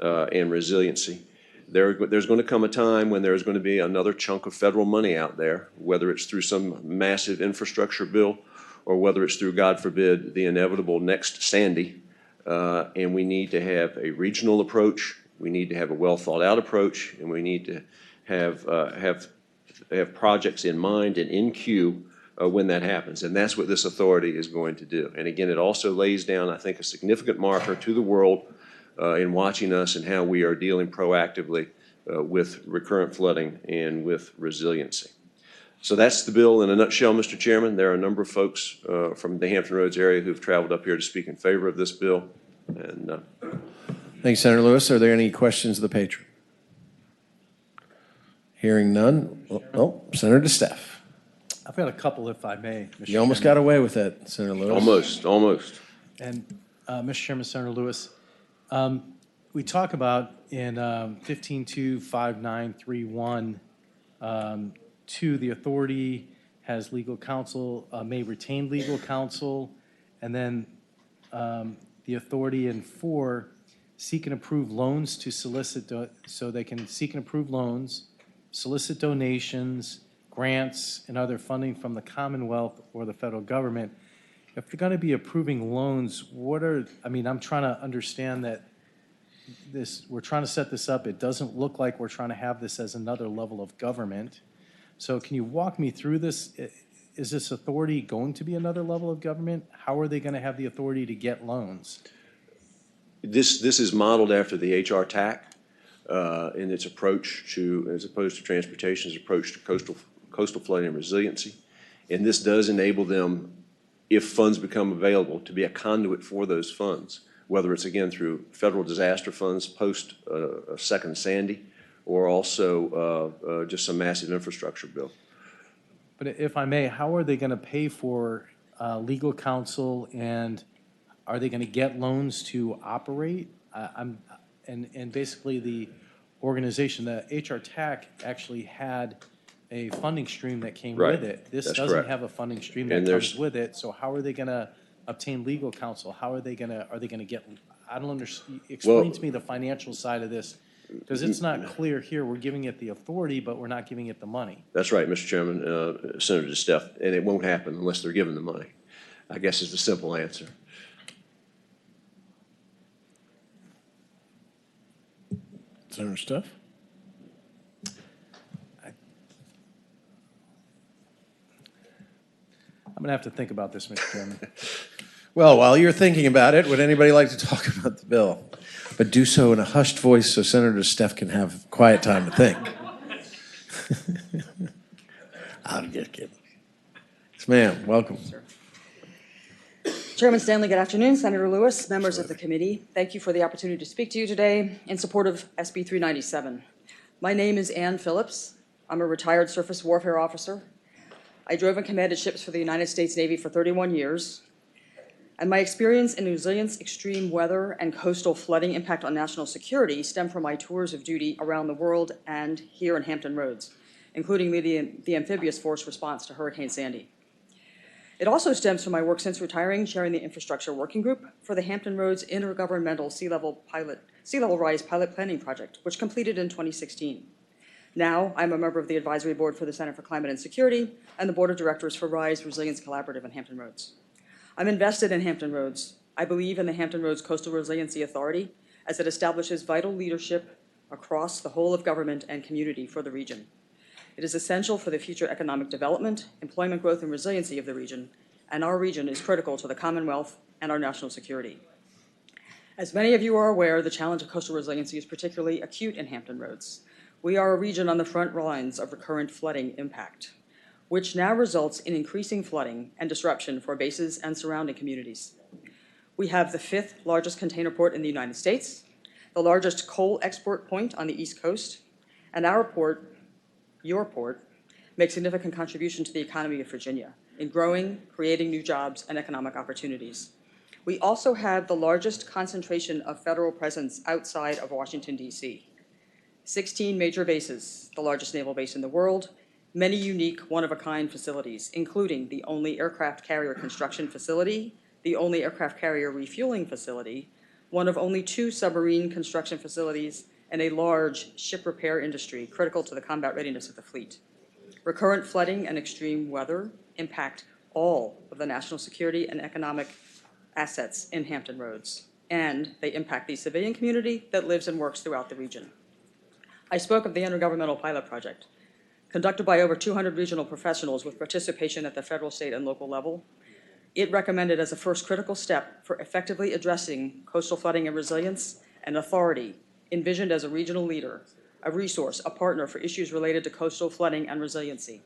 and resiliency. There's going to come a time when there's going to be another chunk of federal money out there, whether it's through some massive infrastructure bill or whether it's through, God forbid, the inevitable next Sandy. And we need to have a regional approach. We need to have a well thought out approach, and we need to have projects in mind and in queue when that happens. And that's what this authority is going to do. And again, it also lays down, I think, a significant marker to the world in watching us and how we are dealing proactively with recurrent flooding and with resiliency. So that's the bill in a nutshell, Mr. Chairman. There are a number of folks from the Hampton Roads area who've traveled up here to speak in favor of this bill. And Thank you, Senator Lewis. Are there any questions of the patron? Hearing none. Oh, Senator DeSteph. I've got a couple, if I may, Mr. You almost Chairman. got away with that, Senator Lewis. Almost. And Mr. Chairman, Senator Lewis, we talk about in 15.25931, 2, the authority has legal counsel, may retain legal counsel, and then the authority in 4, seek and approve loans to solicit, so they can seek and approve loans, solicit donations, grants, and other funding from the Commonwealth or the federal government. If they're going to be approving loans, I'm trying to understand that we're trying to set this up. It doesn't look like we're trying to have this as another level of government. So can you walk me through this? Is this authority going to be another level of government? How are they going to have the authority to get loans? This is modeled after the HR TAC in its approach to, as opposed to transportation's approach to coastal flooding and resiliency. And this does enable them, if funds become available, to be a conduit for those funds, whether it's, again, through federal disaster funds post a second Sandy, or also just some massive infrastructure bill. But if I may, how are they going to pay for legal counsel, and are they going to get loans to operate? And basically the organization, the HR TAC actually had a funding stream that came with it. This That's doesn't correct. have a funding stream that comes with it. So how are they going to obtain legal counsel? Are they going to get, I don't understand. Explain to me the financial side of this, because it's not clear here. We're giving it the authority, but we're not giving it the money. That's right, Mr. Chairman, Senator DeSteph, and it won't happen unless they're given the money, I guess is the simple answer. Senator Stuff? I'm going to have to think about this, Mr. Chairman. Well, while you're thinking about it, would anybody like to talk about the bill? But do so in a hushed voice so Senator Steph can have quiet time to think. I'm just kidding. Yes, ma'am. Welcome. Chairman Stanley, good afternoon. Senator Lewis, members of the committee, thank you for the opportunity to speak to you today in support of SB 397. My name is Ann Phillips. I'm a retired surface warfare officer. I drove and commanded ships for the United States Navy for 31 years. And my experience in resilience, extreme weather, and coastal flooding impact on national security stem from my tours of duty around the world and here in Hampton Roads, including the amphibious force response to Hurricane Sandy. It also stems from my work since retiring, chairing the infrastructure working group for the Hampton Roads Intergovernmental Sea Level Rise Pilot Planning Project, which completed in 2016. Now, I'm a member of the advisory board for the Center for Climate and Security and the board of directors for RISE Resilience Collaborative in Hampton Roads. I'm invested in Hampton Roads. I believe in the Hampton Roads Coastal Resiliency Authority as it establishes vital leadership across the whole of government and community for the region. It is essential for the future economic development, employment growth, and resiliency of the region, and our region is critical to the Commonwealth and our national security. As many of you are aware, the challenge of coastal resiliency is particularly acute in Hampton Roads. We are a region on the front lines of recurrent flooding impact, which now results in increasing flooding and disruption for bases and surrounding communities. We have the 5th largest container port in the United States, the largest coal export point on the East Coast, and our port, your port, makes significant contribution to the economy of Virginia in growing, creating new jobs and economic opportunities. We also have the largest concentration of federal presence outside of Washington, D.C. 16 major bases, the largest naval base in the world, many unique one-of-a-kind facilities, including the only aircraft carrier construction facility, the only aircraft carrier refueling facility, one of only 2 submarine construction facilities, and a large ship repair industry critical to the combat readiness of the fleet. Recurrent flooding and extreme weather impact all of the national security and economic assets in Hampton Roads, and they impact the civilian community that lives and works throughout the region. I spoke of the Intergovernmental Pilot Project, conducted by over 200 regional professionals with participation at the federal, state, and local level. It recommended as a first critical step for effectively addressing coastal flooding and resilience, an authority envisioned as a regional leader, a resource, a partner for issues related to coastal flooding and resiliency.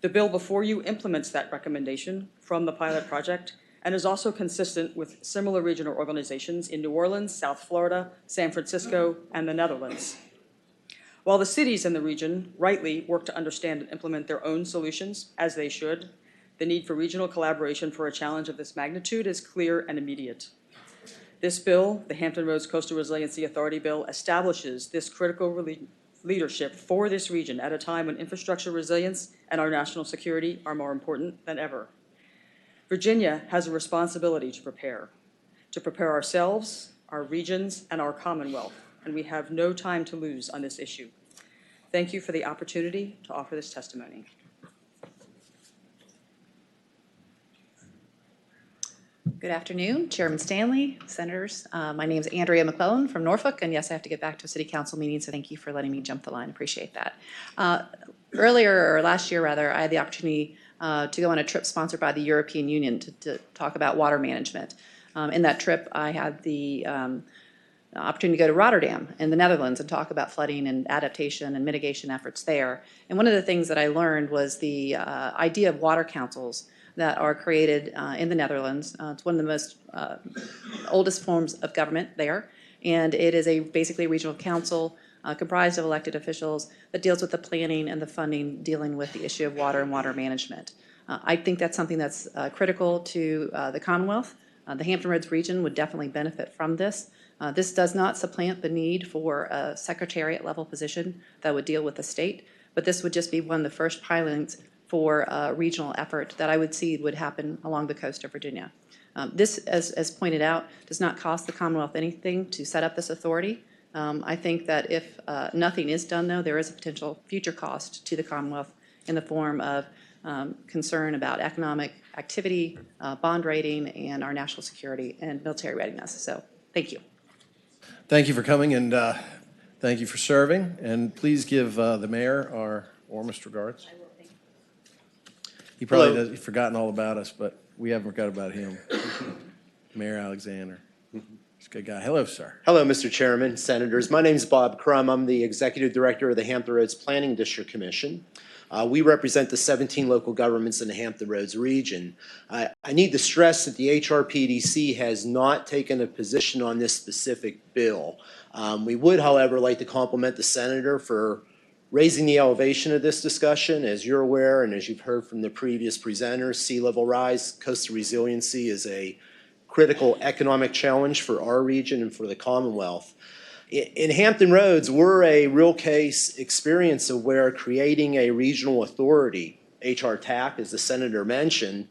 The bill before you implements that recommendation from the pilot project and is also consistent with similar regional organizations in New Orleans, South Florida, San Francisco, and the Netherlands. While the cities in the region rightly work to understand and implement their own solutions, as they should, the need for regional collaboration for a challenge of this magnitude is clear and immediate. This bill, the Hampton Roads Coastal Resiliency Authority Bill, establishes this critical leadership for this region at a time when infrastructure resilience and our national security are more important than ever. Virginia has a responsibility to prepare ourselves, our regions, and our Commonwealth, and we have no time to lose on this issue. Thank you for the opportunity to offer this testimony. Good afternoon, Chairman Stanley, Senators. My name is Andrea McClellan from Norfolk, and yes, I have to get back to a city council meeting, so thank you for letting me jump the line. Appreciate that. Last year rather, I had the opportunity to go on a trip sponsored by the European Union to talk about water management. In that trip, I had the opportunity to go to Rotterdam in the Netherlands and talk about flooding and adaptation and mitigation efforts there. And one of the things that I learned was the idea of water councils that are created in the Netherlands. It's one of the most oldest forms of government there, and it is basically a regional council comprised of elected officials that deals with the planning and the funding dealing with the issue of water and water management. I think that's something that's critical to the Commonwealth. The Hampton Roads region would definitely benefit from this. This does not supplant the need for a secretariat level position that would deal with the state, but this would just be one of the first pilots for a regional effort that I would see would happen along the coast of Virginia. This, as pointed out, does not cost the Commonwealth anything to set up this authority. I think that if nothing is done, though, there is a potential future cost to the Commonwealth in the form of concern about economic activity, bond rating, and our national security and military readiness. So, thank you. Thank you for coming, and thank you for serving. And please give the mayor our warmest regards. He probably does, he's forgotten all about us, but we haven't forgot about him. Mayor Alexander. He's a good guy. Hello, sir. Hello, Mr. Chairman, Senators. My name is Bob Crum. I'm the Executive Director of the Hampton Roads Planning District Commission. We represent the 17 local governments in the Hampton Roads region. I need to stress that the HRPDC has not taken a position on this specific bill. We would, however, like to compliment the Senator for raising the elevation of this discussion. As you're aware, and as you've heard from the previous presenters, sea level rise, coastal resiliency is a critical economic challenge for our region and for the Commonwealth. In Hampton Roads, we're a real case experience of where creating a regional authority, HR TAC, as the Senator mentioned,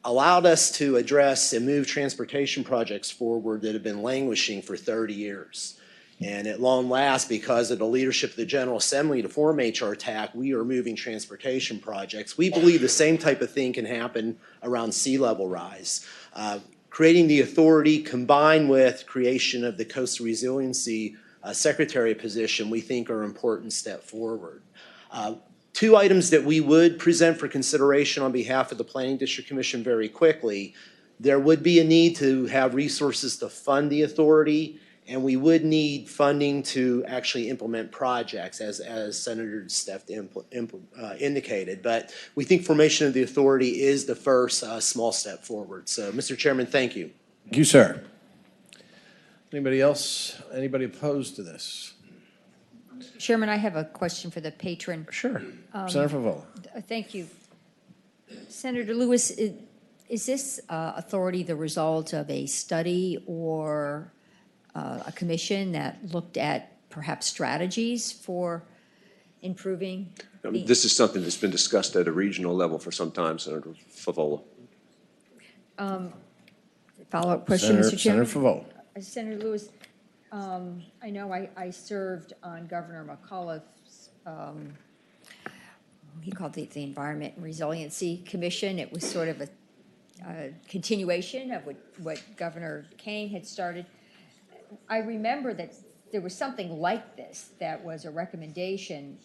allowed us to address and move transportation projects forward that have been languishing for 30 years. And at long last, because of the leadership of the General Assembly to form HR TAC, we are moving transportation projects. We believe the same type of thing can happen around sea level rise. Creating the authority combined with creation of the Coastal Resiliency Secretary position, we think are an important step forward. Two items that we would present for consideration on behalf of the Planning District Commission very quickly. There would be a need to have resources to fund the authority, and we would need funding to actually implement projects, as Senator Steph indicated. But we think formation of the authority is the first small step forward. So, Mr. Chairman, thank you. Thank you, sir. Anybody else? Anybody opposed to this? Chairman, I have a question for the patron. Sure. Senator Favola. Thank you. Senator Lewis, is this authority the result of a study or a commission that looked at perhaps strategies for improving? This is something that's been discussed at a regional level for some time, Senator Favola. Follow-up question, Mr. Chairman? Senator Favola. Senator Lewis, I know I served on Governor McAuliffe's, he called it the Environment and Resiliency Commission. It was sort of a continuation of what Governor Kane had started. I remember that there was something like this that was a recommendation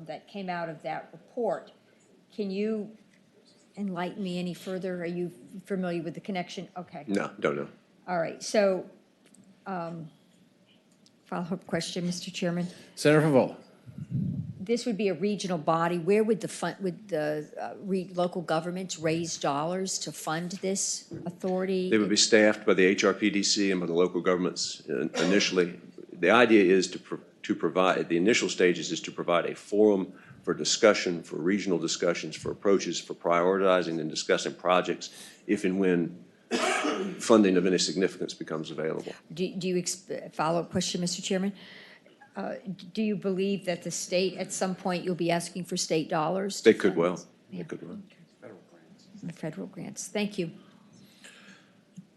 that came out of that report. Can you enlighten me any further? Are you familiar with the connection? Okay. No, don't know. All right. So, follow-up question, Mr. Chairman. Senator Favola. This would be a regional body. Where would the local governments raise dollars to fund this authority? They would be staffed by the HRPDC and by the local governments initially. The idea is to provide, the initial stages is to provide a forum for discussion, for regional discussions, for approaches, for prioritizing and discussing projects if and when funding of any significance becomes available. Do you follow-up question, Mr. Chairman? Do you believe that the state, at some point, you'll be asking for state dollars? They could well. Yeah. They could well. The federal grants. Thank you.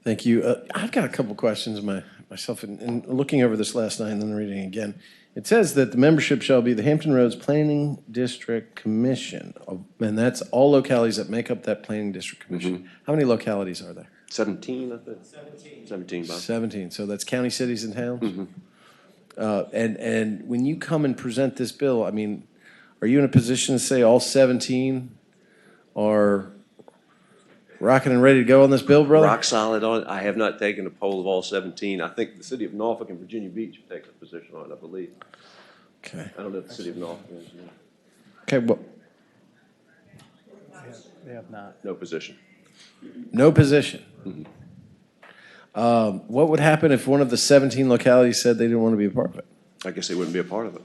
Thank you. I've got a couple questions myself in looking over this last night and then reading again. It says that the membership shall be the Hampton Roads Planning District Commission, and that's all localities that make up that Planning District Commission. Mm-hmm. How many localities are there? 17, I think. 17, Bob. 17. So that's county, cities, and towns? Mm-hmm. And when you come and present this bill, I mean, are you in a position to say all 17 are rocking and ready to go on this bill, brother? Rock solid on it. I have not taken a poll of all 17. I think the city of Norfolk and Virginia Beach have taken a position on it, I believe. Okay. I don't know if the city of Norfolk is. Okay, well, They have not. No position. no position. Mm-hmm. What would happen if one of the 17 localities said they didn't want to be a part of it? I guess they wouldn't be a part of it.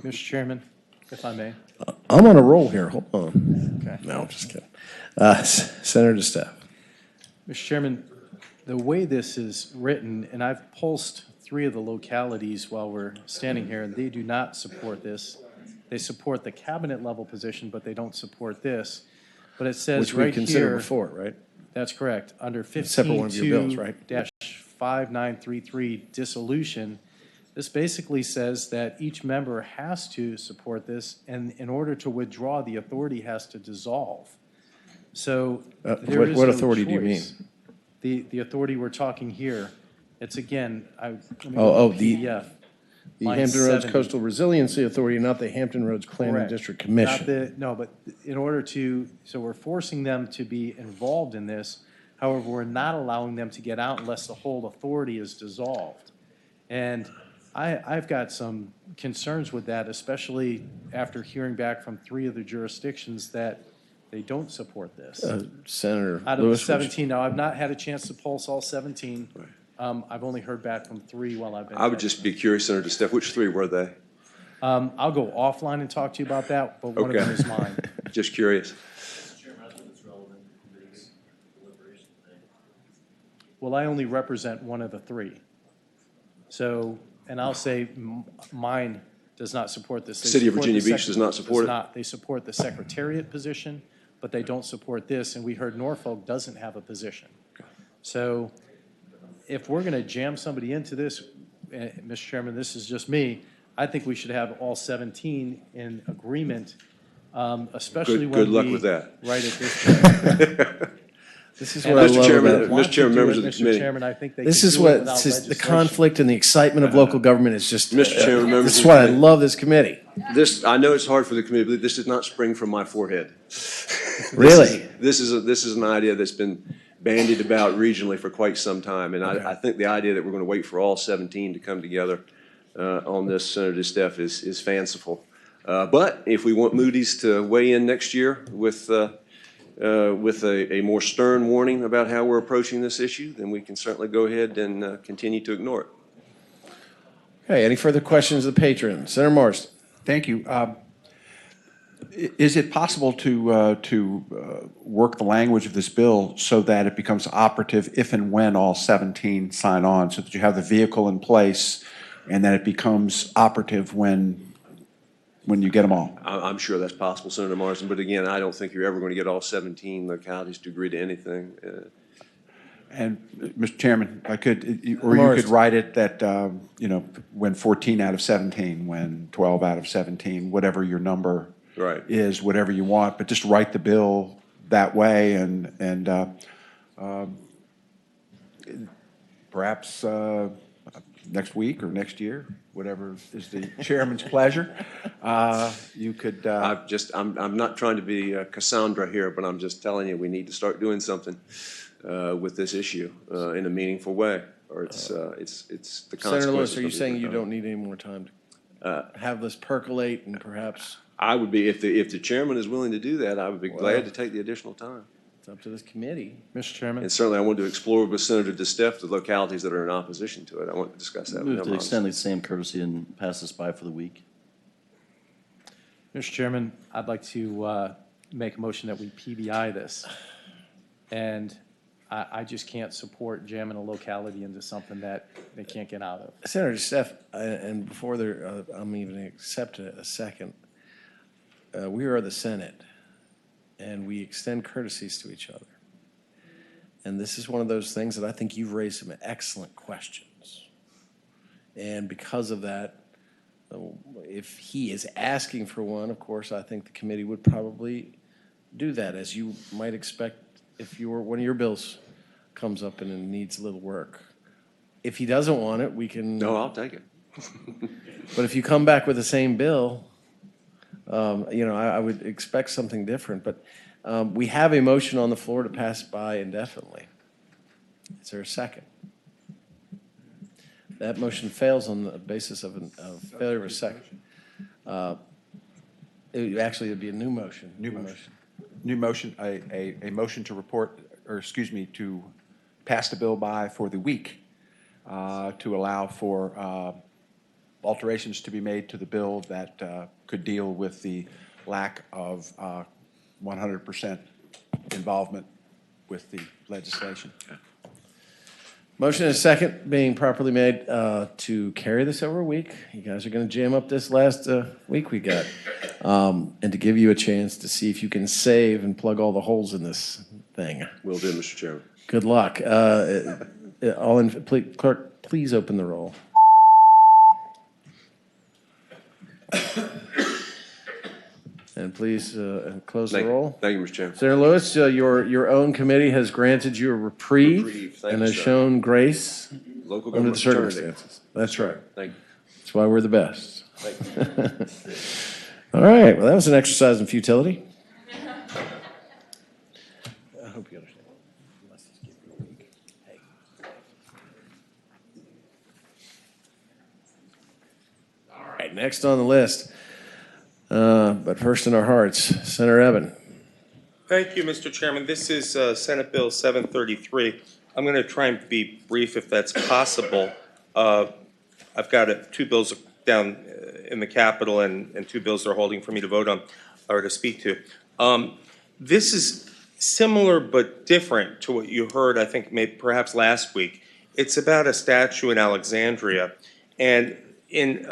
Mr. Chairman, if I may. I'm on a roll here. Hold on. Okay. No, I'm just kidding. Senator DeStaff. Mr. Chairman, the way this is written, and I've pulsed 3 of the localities while we're standing here, and they do not support this. They support the cabinet level position, but they don't support this. But it says Which we right considered here. before, right? That's correct. Under Separate one of your bills, right? 15-5933 dissolution, this basically says that each member has to support this, and in order to withdraw, the authority has to dissolve. So there is what no authority do you mean? choice. The authority we're talking here, it's again, let me Oh, go to the PDF. The Line Hampton Roads 70. Coastal Resiliency Authority, not the Hampton Roads Planning Correct. District Not Commission. no, but in order to, so we're forcing them to be involved in this. However, we're not allowing them to get out unless the whole authority is dissolved. And I've got some concerns with that, especially after hearing back from 3 of the jurisdictions that they don't support this. Senator Out of Lewis, the 17, now I've not had a chance to pulse all 17. I've only heard back from 3 while I've been. I would just be curious, Senator DeStaff, which 3 were they? I'll go offline and talk to you about that, but one of them is mine. Just curious. Well, I only represent one of the 3. So, and I'll say mine does not support this. They City of support Virginia the Beach does not support it? not. They support the secretariat position, but they don't support this. And we heard Norfolk doesn't have a position. So if we're going to jam somebody into this, Mr. Chairman, this is just me, I think we should have all 17 in agreement, especially when Good luck we with that. write it this way. This is And what I Mr. love Chairman, about it. want Mr. to Chairman, do members it, of the Mr. committee. Chairman, I think they This can is do it what without the legislation. conflict and the excitement of local government is just. Mr. Chairman, members This is of the why I committee. love this committee. I know it's hard for the committee, but this did not spring from my forehead. Really? This is an idea that's been bandied about regionally for quite some time, and I think the idea that we're going to wait for all 17 to come together on this, Senator DeStef, is fanciful. But if we want Moody's to weigh in next year with a more stern warning about how we're approaching this issue, then we can certainly go ahead and continue to ignore it. Okay, any further questions of the patron? Senator Marsden. Thank you. Is it possible to work the language of this bill so that it becomes operative if and when all 17 sign on, so that you have the vehicle in place and that it becomes operative when you get them all? I'm sure that's possible, Senator Marsden, but again, I don't think you're ever going to get all 17 localities to agree to anything. And, Mr. Chairman, I could, or you Marsden. could write it that, when 14 out of 17, when 12 out of 17, whatever your number Right. is, whatever you want, but just write the bill that way and perhaps next week or next year, whatever is the chairman's pleasure, you could. I'm not trying to be Cassandra here, but I'm just telling you, we need to start doing something with this issue in a meaningful way, or it's the consequences. Senator Lewis, are you of it saying you become- don't need any more time to have this percolate and perhaps? I would be, if the chairman is willing to do that, I would be glad to take the additional time. It's up to this committee. Mr. Chairman. And certainly I want to explore with Senator DeStef the localities that are in opposition to it. I want to discuss that with Move him. to extend the same courtesy and pass this by for the week. Mr. Chairman, I'd like to make a motion that we PBI this. And I just can't support jamming a locality into something that they can't get out of. Senator DeStef, and before I'm even accept a second, we are the Senate, and we extend courtesies to each other. And this is one of those things that I think you've raised some excellent questions. And because of that, if he is asking for one, of course, I think the committee would probably do that, as you might expect if one of your bills comes up and it needs a little work. If he doesn't want it, we can. No, I'll take it. But if you come back with the same bill, I would expect something different. But we have a motion on the floor to pass by indefinitely. Is there a second? That motion fails on the basis of failure of a second. It would be a new motion. New motion, a motion to report, or excuse me, to pass the bill by for the week, to allow for alterations to be made to the bill that could deal with the lack of 100% involvement with the legislation. Motion and a second being properly made to carry this over a week. You guys are going to jam up this last week we got. And to give you a chance to see if you can save and plug all the holes in this thing. Will do, Mr. Chairman. Good luck. Clerk, please open the roll. And please close the roll. Thank you, Mr. Chairman. Senator Lewis, your own committee has granted you a reprieve Thank and you, has sir. shown grace Local under the government fraternity. circumstances. That's right. Thank you. That's why we're the best. Thank you. All right, well, that was an exercise in futility. I hope you understand. Let's just give you a week. Hey. All right, next on the list, but first in our hearts, Senator Evan. Thank you, Mr. Chairman. This is Senate Bill 733. I'm going to try and be brief if that's possible. I've got two bills down in the Capitol and two bills they're holding for me to vote on or to speak to. This is similar but different to what you heard, I think, maybe perhaps last week. It's about a statue in Alexandria. And in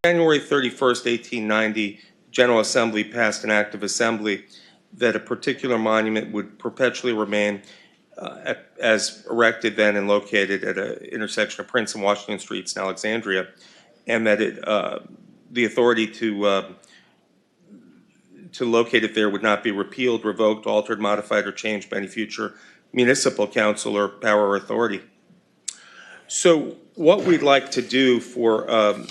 January 31st, 1890, General Assembly passed an act of assembly that a particular monument would perpetually remain as erected then and located at an intersection of Prince and Washington Streets in Alexandria, and that the authority to locate it there would not be repealed, revoked, altered, modified, or changed by any future municipal council or power or authority. So what we'd like to do for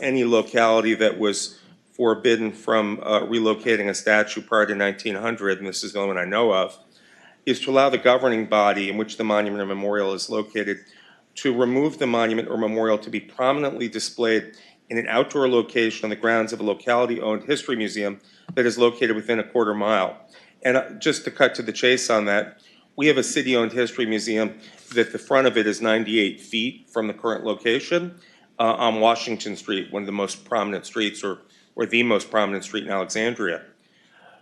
any locality that was forbidden from relocating a statue prior to 1900, and this is the only one I know of, is to allow the governing body in which the monument or memorial is located to remove the monument or memorial to be prominently displayed in an outdoor location on the grounds of a locality-owned history museum that is located within a quarter mile. And just to cut to the chase on that, we have a city-owned history museum that the front of it is 98 feet from the current location on Washington Street, one of the most prominent streets or the most prominent street in Alexandria.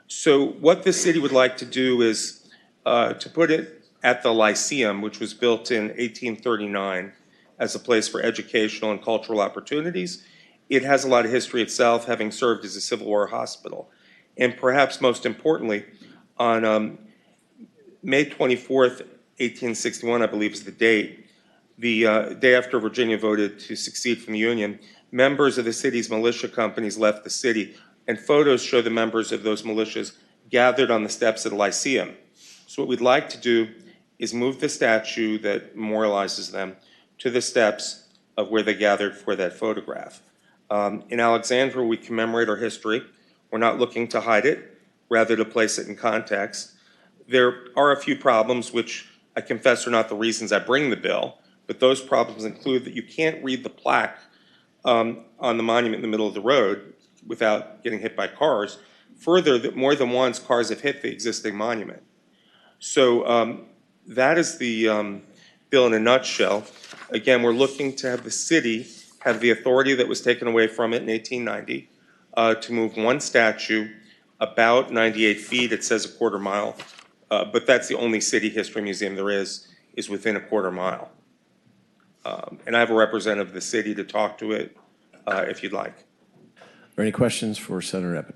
So what the city would like to do is to put it at the Lyceum, which was built in 1839 as a place for educational and cultural opportunities. It has a lot of history itself, having served as a Civil War hospital. And perhaps most importantly, on May 24th, 1861, I believe is the date, the day after Virginia voted to secede from the Union, members of the city's militia companies left the city, and photos show the members of those militias gathered on the steps of the Lyceum. So what we'd like to do is move the statue that memorializes them to the steps of where they gathered for that photograph. In Alexandria, we commemorate our history. We're not looking to hide it, rather to place it in context. There are a few problems, which I confess are not the reasons I bring the bill, but those problems include that you can't read the plaque on the monument in the middle of the road without getting hit by cars. Further, that more than once cars have hit the existing monument. So that is the bill in a nutshell. Again, we're looking to have the city have the authority that was taken away from it in 1890 to move one statue about 98 feet. It says a quarter mile, but that's the only city history museum there is within a quarter mile. And I have a representative of the city to talk to it if you'd like. Are there any questions for Senator Eppin?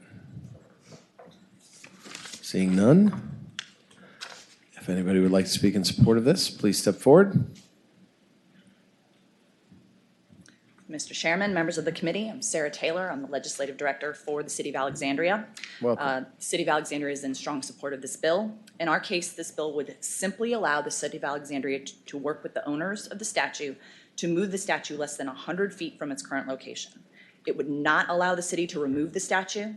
Seeing none. If anybody would like to speak in support of this, please step forward. Mr. Chairman, members of the committee, I'm Sarah Taylor. I'm the Legislative Director for the City of Alexandria. Welcome. The City of Alexandria is in strong support of this bill. In our case, this bill would simply allow the City of Alexandria to work with the owners of the statue to move the statue less than 100 feet from its current location. It would not allow the city to remove the statue.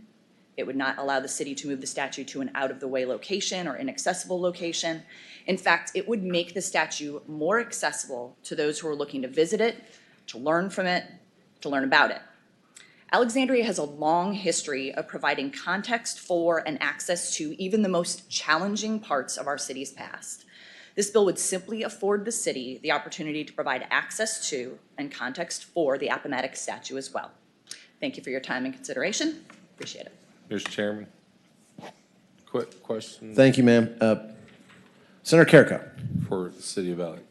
It would not allow the city to move the statue to an out-of-the-way location or inaccessible location. In fact, it would make the statue more accessible to those who are looking to visit it, to learn from it, to learn about it. Alexandria has a long history of providing context for and access to even the most challenging parts of our city's past. This bill would simply afford the city the opportunity to provide access to and context for the Appomattox statue as well. Thank you for your time and consideration. Appreciate it. Mr. Chairman, quick question. Thank you, ma'am. Senator Carrico. For the City of Alec.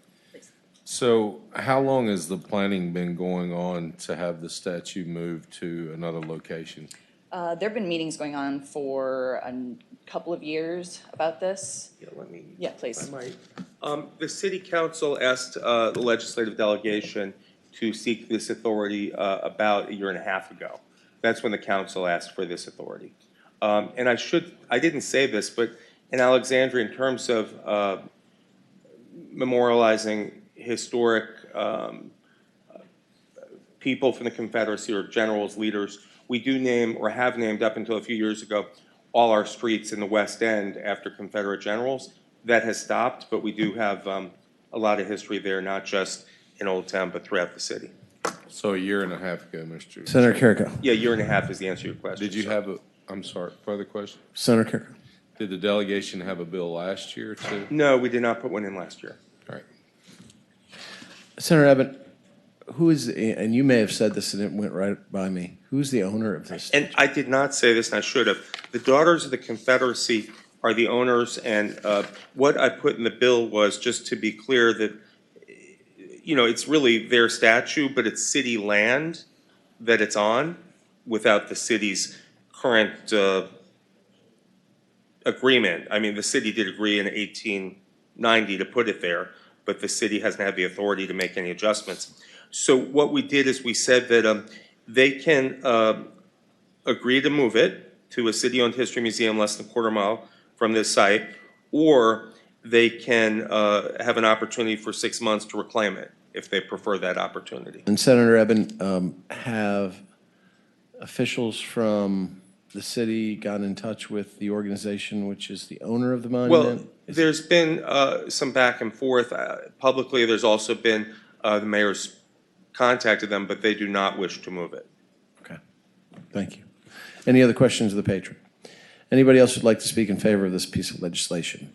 So how long has the planning been going on to have the statue moved to another location? There have been meetings going on for a couple of years about this. Yeah, let me. Yeah, please. I might. The City Council asked the legislative delegation to seek this authority about a year and a half ago. That's when the council asked for this authority. And I didn't say this, but in Alexandria, in terms of memorializing historic people from the Confederacy or generals, leaders, we do name or have named up until a few years ago all our streets in the West End after Confederate generals. That has stopped, but we do have a lot of history there, not just in Old Town, but throughout the city. So a year and a half ago, Mr. Senator Carrico. Yeah, a year and a half is the answer to your question. Did you have I'm sorry, further question? Senator Carrico. Did the delegation have a bill last year too? No, we did not put one in last year. All right. Senator Ebbett, who is, and you may have said this and it went right by me, who's the owner of this? And I did not say this, and I should have. The Daughters of the Confederacy are the owners, and what I put in the bill was just to be clear that, you know, it's really their statue, but it's city land that it's on without the city's current agreement. I mean, the city did agree in 1890 to put it there, but the city hasn't had the authority to make any adjustments. So what we did is we said that they can agree to move it to a city-owned history museum less than a quarter mile from this site, or they can have an opportunity for 6 months to reclaim it if they prefer that opportunity. And Senator Eben, have officials from the city gotten in touch with the organization which is the owner of the monument? Well, there's been some back and forth. Publicly, there's also been the mayor's contacted them, but they do not wish to move it. Okay, thank you. Any other questions of the patron? Anybody else who'd like to speak in favor of this piece of legislation?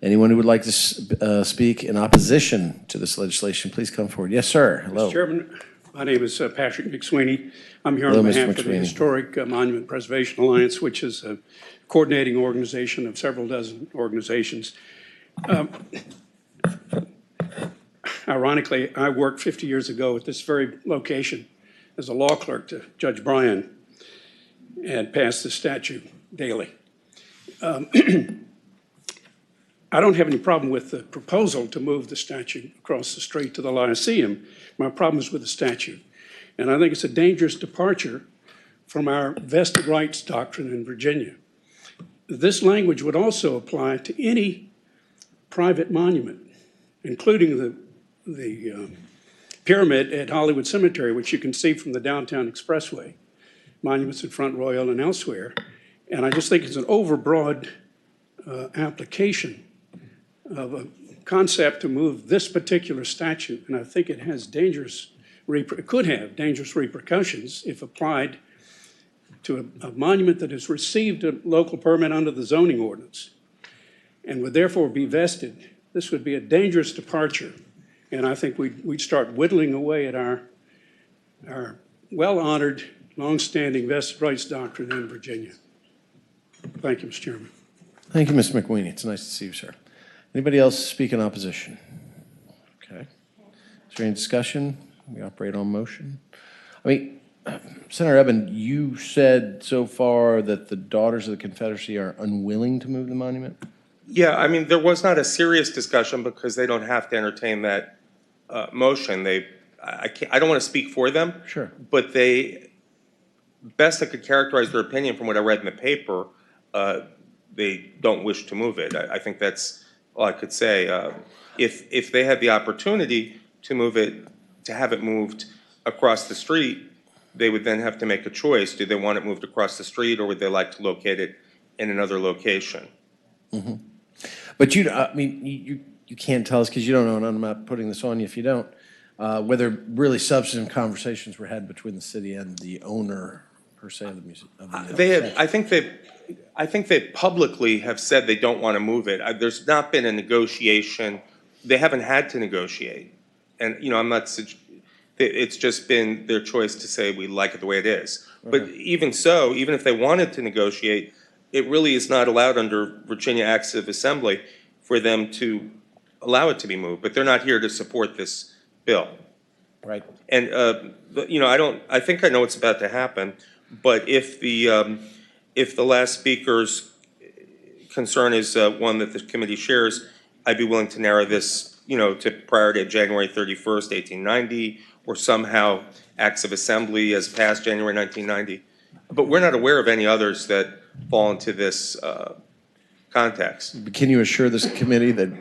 Anyone who would like to speak in opposition to this legislation, please come forward. Yes, sir. Hello. Mr. Chairman, my name is Patrick McSweeney. I'm here Hello, on Mr. behalf of the McSweeney. Historic Monument Preservation Alliance, which is a coordinating organization of several dozen organizations. Ironically, I worked 50 years ago at this very location as a law clerk to Judge Bryan and passed the statute daily. I don't have any problem with the proposal to move the statue across the street to the Lyceum. My problem is with the statute. And I think it's a dangerous departure from our vested rights doctrine in Virginia. This language would also apply to any private monument, including the pyramid at Hollywood Cemetery, which you can see from the downtown expressway, monuments in Front Royal and elsewhere. And I just think it's an overbroad application of a concept to move this particular statute, and I think it has it could have dangerous repercussions if applied to a monument that has received a local permit under the zoning ordinance and would therefore be vested. This would be a dangerous departure, and I think we'd start whittling away at our well-honored, long-standing vested rights doctrine in Virginia. Thank you, Mr. Chairman. Thank you, Mr. McWeeny. It's nice to see you, sir. Anybody else speak in opposition? Okay. Is there any discussion? We operate on motion. I mean, Senator Eben, you said so far that the Daughters of the Confederacy are unwilling to move the monument? Yeah, I mean, there was not a serious discussion because they don't have to entertain that motion. I don't want to speak for them. Sure. But best I could characterize their opinion from what I read in the paper, they don't wish to move it. I think that's all I could say. If they had the opportunity to move it, to have it moved across the street, they would then have to make a choice. Do they want it moved across the street, or would they like to locate it in another location? Mm-hmm. But I mean, you can't tell us because you don't know, and I'm not putting this on you if you don't, whether really substantive conversations were had between the city and the owner, per se, of the museum. I think they publicly have said they don't want to move it. There's not been a negotiation. They haven't had to negotiate. And, I'm not, it's just been their choice to say we like it the way it is. Okay. But even so, even if they wanted to negotiate, it really is not allowed under Virginia Acts of Assembly for them to allow it to be moved. But they're not here to support this bill. Right. And, I think I know what's about to happen. But if the last speaker's concern is one that the committee shares, I'd be willing to narrow this, to prior to January 31st, 1890, or somehow Acts of Assembly as passed January 1990. But we're not aware of any others that fall into this context. Can you assure this committee that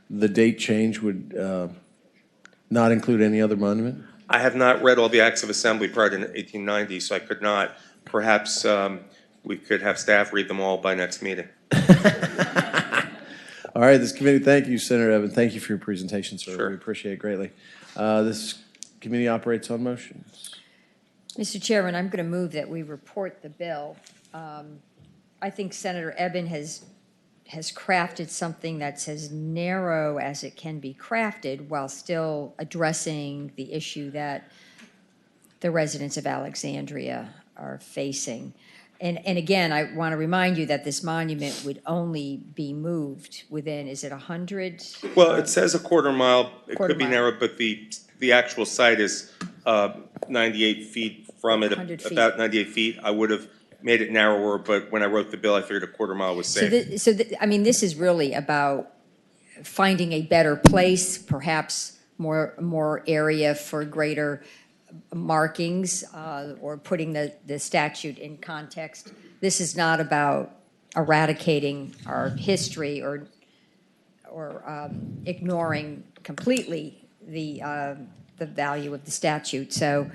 the date change would not include any other monument? I have not read all the Acts of Assembly prior to 1890, so I could not. Perhaps we could have staff read them all by next meeting. All right, this committee, thank you, Senator Eben. Thank you for your presentation, sir. Sure. We appreciate it greatly. This committee operates on motions. Mr. Chairman, I'm going to move that we report the bill. I think Senator Eben has crafted something that's as narrow as it can be crafted while still addressing the issue that the residents of Alexandria are facing. And again, I want to remind you that this monument would only be moved within, is it 100? Well, it says a quarter mile. It Quarter could be mile. narrow, but the actual site is 98 feet from it, 100 feet. about 98 feet. I would have made it narrower, but when I wrote the bill, I figured a quarter mile was safe. I mean, this is really about finding a better place, perhaps more area for greater markings, or putting the statute in context. This is not about eradicating our history ignoring completely the value of the statute. So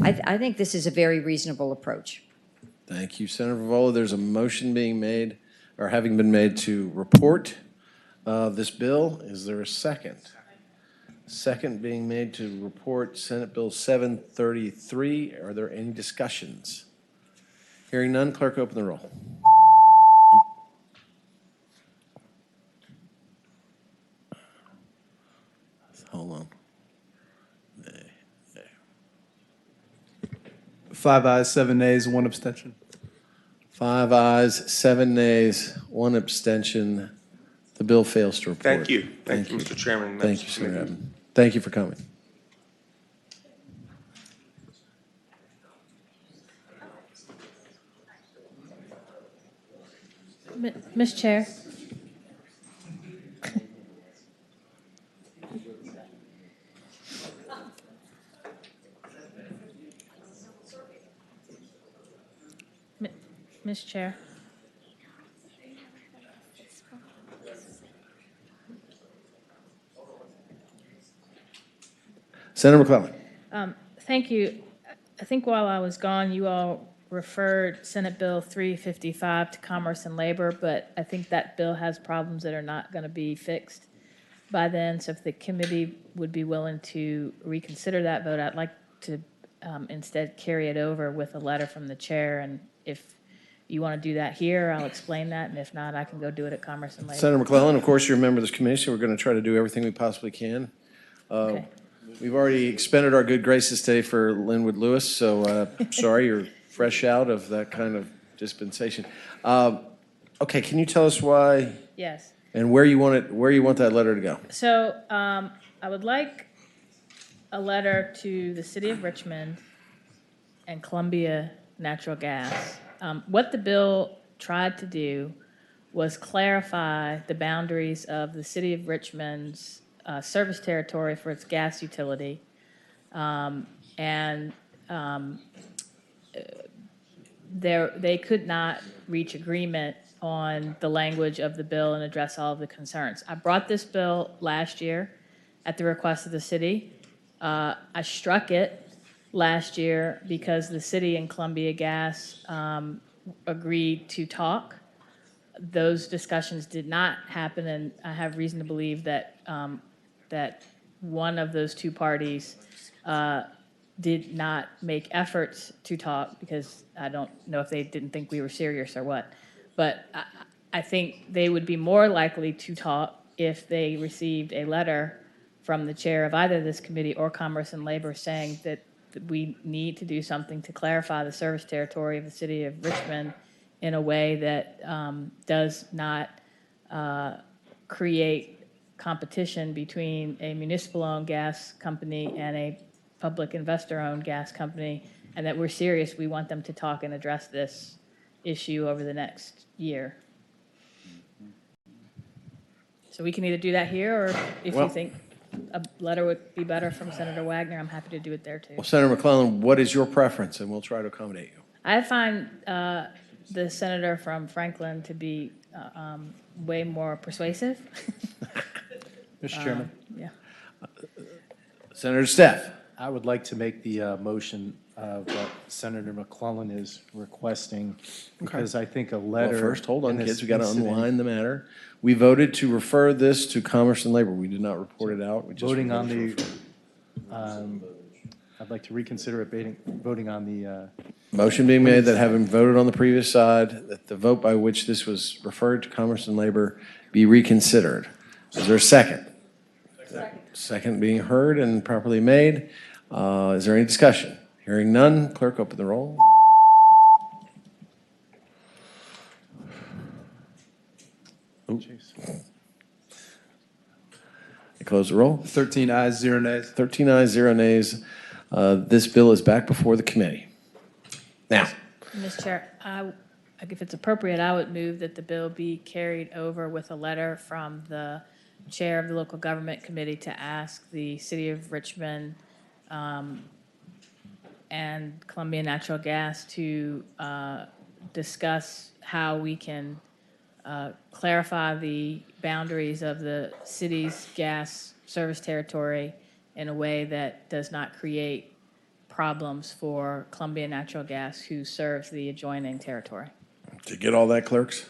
I think this is a very reasonable approach. Thank you, Senator Vavola. There's a motion being made, or having been made, to report this bill. Is there a second? Second being made to report Senate Bill 733. Are there any discussions? Hearing none, clerk, open the roll. Hold on. 5 ayes, 7 nays, 1 abstention. 5 ayes, 7 nays, 1 abstention. The bill fails to report. Thank you. Thank you, Mr. Chairman. Thank you, Senator Evans. Thank you for coming. Ms. Chair. Ms. Chair. Senator McClellan. Thank you. I think while I was gone, you all referred Senate Bill 355 to Commerce and Labor, but I think that bill has problems that are not going to be fixed by then. So if the committee would be willing to reconsider that vote, I'd like to instead carry it over with a letter from the chair. And if you want to do that here, I'll explain that. And if not, I can go do it at Commerce and Labor. Senator McClellan, of course, you're a member of this committee, so we're going to try to do everything we possibly can. Okay. We've already expended our good graces today for Linwood Lewis, so sorry you're fresh out of that kind of dispensation. Okay, can you tell us why? Yes. And where you want that letter to go? So I would like a letter to the City of Richmond and Columbia Natural Gas. What the bill tried to do was clarify the boundaries of the City of Richmond's service territory for its gas utility. They could not reach agreement on the language of the bill and address all of the concerns. I brought this bill last year at the request of the city. I struck it last year because the city and Columbia Gas agreed to talk. Those discussions did not happen, and I have reason to believe that that one of those two parties did not make efforts to talk, because I don't know if they didn't think we were serious or what. But I think they would be more likely to talk if they received a letter from the chair of either this committee or Commerce and Labor saying that we need to do something to clarify the service territory of the City of Richmond in a way that does not create competition between a municipal-owned gas company and a public investor-owned gas company, and that we're serious. We want them to talk and address this issue over the next year. So we can either do that here, or if you think a letter would be better from Senator Wagner, I'm happy to do it there too. Well, Senator McClellan, what is your preference? And we'll try to accommodate you. I find the senator from Franklin to be way more persuasive. Mr. Chairman. Yeah. Senator Steff. I would like to make the motion of what Senator McClellan is requesting, because I think a letter. Well, first, hold on, in this kids. We got to incident- unwind the matter. We voted to refer this to Commerce and Labor. We did not report it out. We just Voting on voted to the, refer. I'd like to reconsider it, voting on the. Motion being made that having voted on the previous side, that the vote by which this was referred to Commerce and Labor be reconsidered. Is there a second? Second being heard and properly made. Is there any discussion? Hearing none, clerk, open the roll. Close the roll. 13 ayes, 0 nays. 13 ayes, 0 nays. This bill is back before the committee. Now. Ms. Chair, if it's appropriate, I would move that the bill be carried over with a letter from the chair of the local government committee to ask the City of Richmond and Columbia Natural Gas to discuss how we can clarify the boundaries of the city's gas service territory in a way that does not create problems for Columbia Natural Gas, who serves the adjoining territory. Did you get all that, clerks?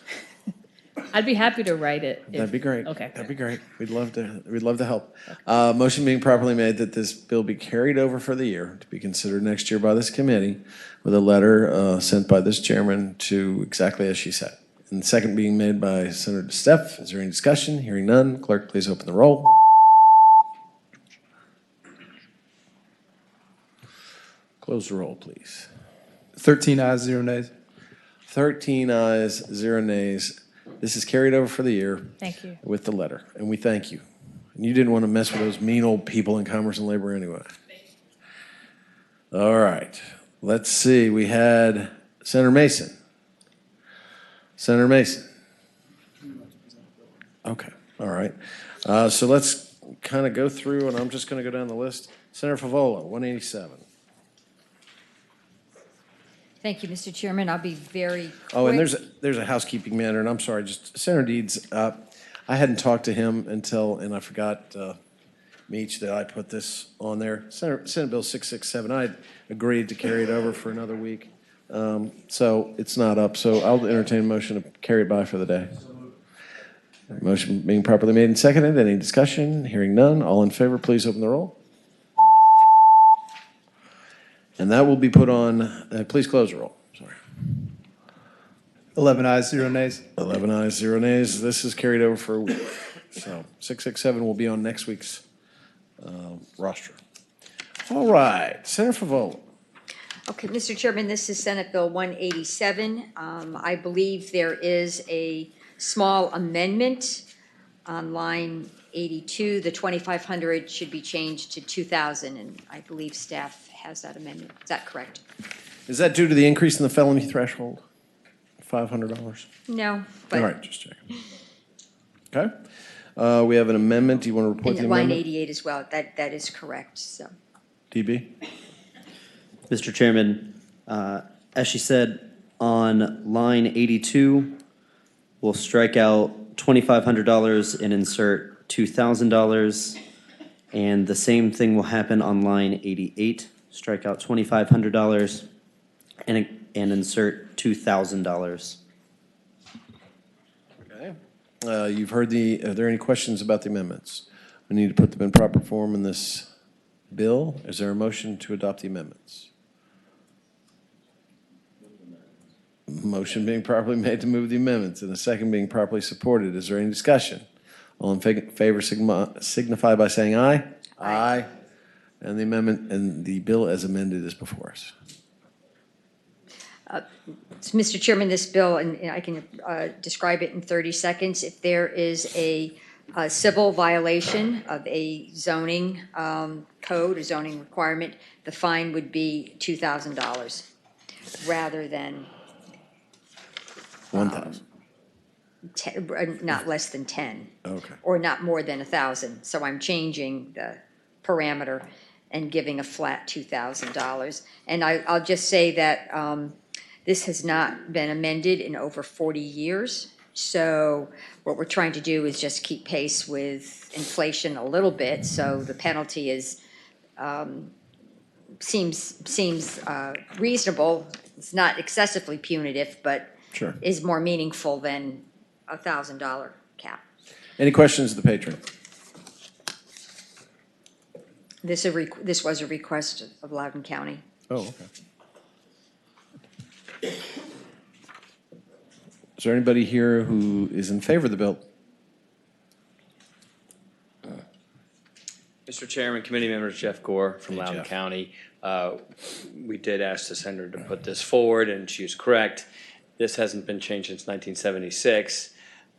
I'd be happy to write it. That'd be great. Okay. That'd be great. We'd love to help. Motion being properly made that this bill be carried over for the year to be considered next year by this committee with a letter sent by this chairman to exactly as she said. And the second being made by Senator DeSteph. Is there any discussion? Hearing none, clerk, please open the roll. Close the roll, please. 13 ayes, 0 nays. 13 ayes, 0 nays. This is carried over for the year. Thank you. With the letter, and we thank you. And you didn't want to mess with those mean old people in Commerce and Labor anyway. All right, let's see. We had Senator Mason. Senator Mason. Okay, all right. So let's kind of go through, and I'm just going to go down the list. Senator Favola, 187. Thank you, Mr. Chairman. I'll be very quick. Oh, and there's a housekeeping matter, and I'm sorry, just Senator Deeds, I hadn't talked to him until, and I forgot, Meach, that I put this on there. Senate Bill 667, I agreed to carry it over for another week. So it's not up, so I'll entertain a motion to carry it by for the day. Motion being properly made and seconded. Any discussion? Hearing none. All in favor, please open the roll. And that will be put on, please close the roll. Sorry. 11 ayes, 0 nays. 11 ayes, 0 nays. This is carried over for a week. So 667 will be on next week's roster. All right, Senator Favola. Okay, Mr. Chairman, this is Senate Bill 187. I believe there is a small amendment on line 82. The 2,500 should be changed to 2,000, and I believe staff has that amendment. Is that correct? Is that due to the increase in the felony threshold? $500? No, but. All right, just checking. Okay. We have an amendment. Do you want to report the And line amendment? 88 as well. That is correct, so. DB? Mr. Chairman, as she said, on line 82, we'll strike out $2,500 and insert $2,000. And the same thing will happen on line 88. Strike out $2,500 and insert $2,000. Okay. You've heard are there any questions about the amendments? We need to put them in proper form in this bill. Is there a motion to adopt the amendments? Motion being properly made to move the amendments and a second being properly supported. Is there any discussion? All in favor signify by saying aye. Aye. And the amendment and the bill as amended is before us. So, Mr. Chairman, this bill, and I can describe it in 30 seconds. If there is a civil violation of a zoning code, a zoning requirement, the fine would be $2,000 rather than 1,000. not less than 10. Okay. Or not more than 1,000. So I'm changing the parameter and giving a flat $2,000. And I'll just say that this has not been amended in over 40 years. So what we're trying to do is just keep pace with inflation a little bit. So the penalty is seems reasonable. It's not excessively punitive, but Sure. is more meaningful than a $1,000 cap. Any questions of the patron? This was a request of Loudoun County. Oh, okay. Is there anybody here who is in favor of the bill? Mr. Chairman, committee members, Jeff Gore from Hey, Loudoun Jeff. County. We did ask the senator to put this forward, and she was correct. This hasn't been changed since 1976.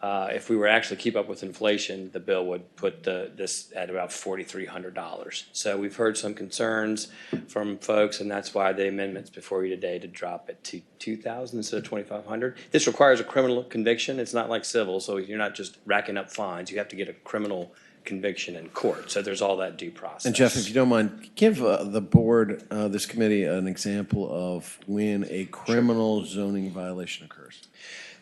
If we were actually keep up with inflation, the bill would put this at about $4,300. So we've heard some concerns from folks, and that's why the amendment's before you today to drop it to $2,000 instead of $2,500. This requires a criminal conviction. It's not like civil, so you're not just racking up fines. You have to get a criminal conviction in court. So there's all that due process. And Jeff, if you don't mind, give the board, this committee, an example of when a criminal zoning violation occurs.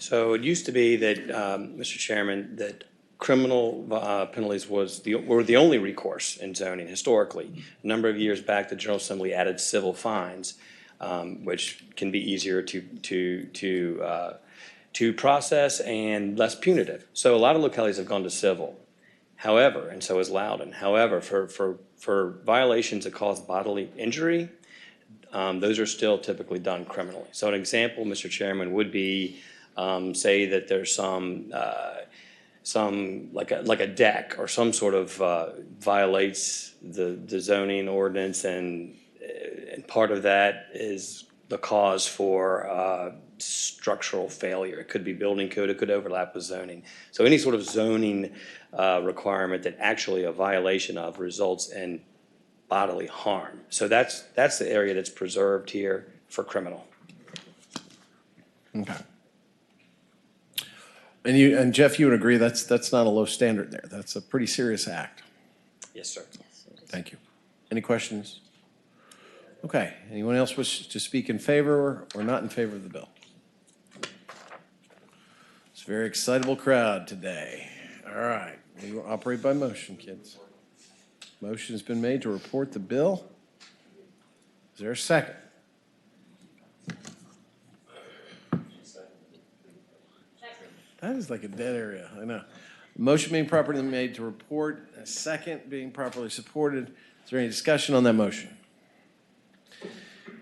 So it used to be that, Mr. Chairman, that criminal penalties were the only recourse in zoning historically. A number of years back, the General Assembly added civil fines, which can be easier to process and less punitive. So a lot of localities have gone to civil. However, and so has Loudon. However, for violations that cause bodily injury, those are still typically done criminally. So an example, Mr. Chairman, would be, say that there's some like a deck or some sort of violates the zoning ordinance, and part of that is the cause for structural failure. It could be building code, it could overlap with zoning. So any sort of zoning requirement that actually a violation of results in bodily harm. So that's the area that's preserved here for criminal. Okay. And Jeff, you would agree that's not a low standard there. That's a pretty serious act. Yes, sir. Thank you. Any questions? Okay. Anyone else wish to speak in favor or not in favor of the bill? It's a very excitable crowd today. All right. We will operate by motion, kids. Motion has been made to report the bill. Is there a second? That is like a dead area, I know. Motion being properly made to report, a second being properly supported. Is there any discussion on that motion?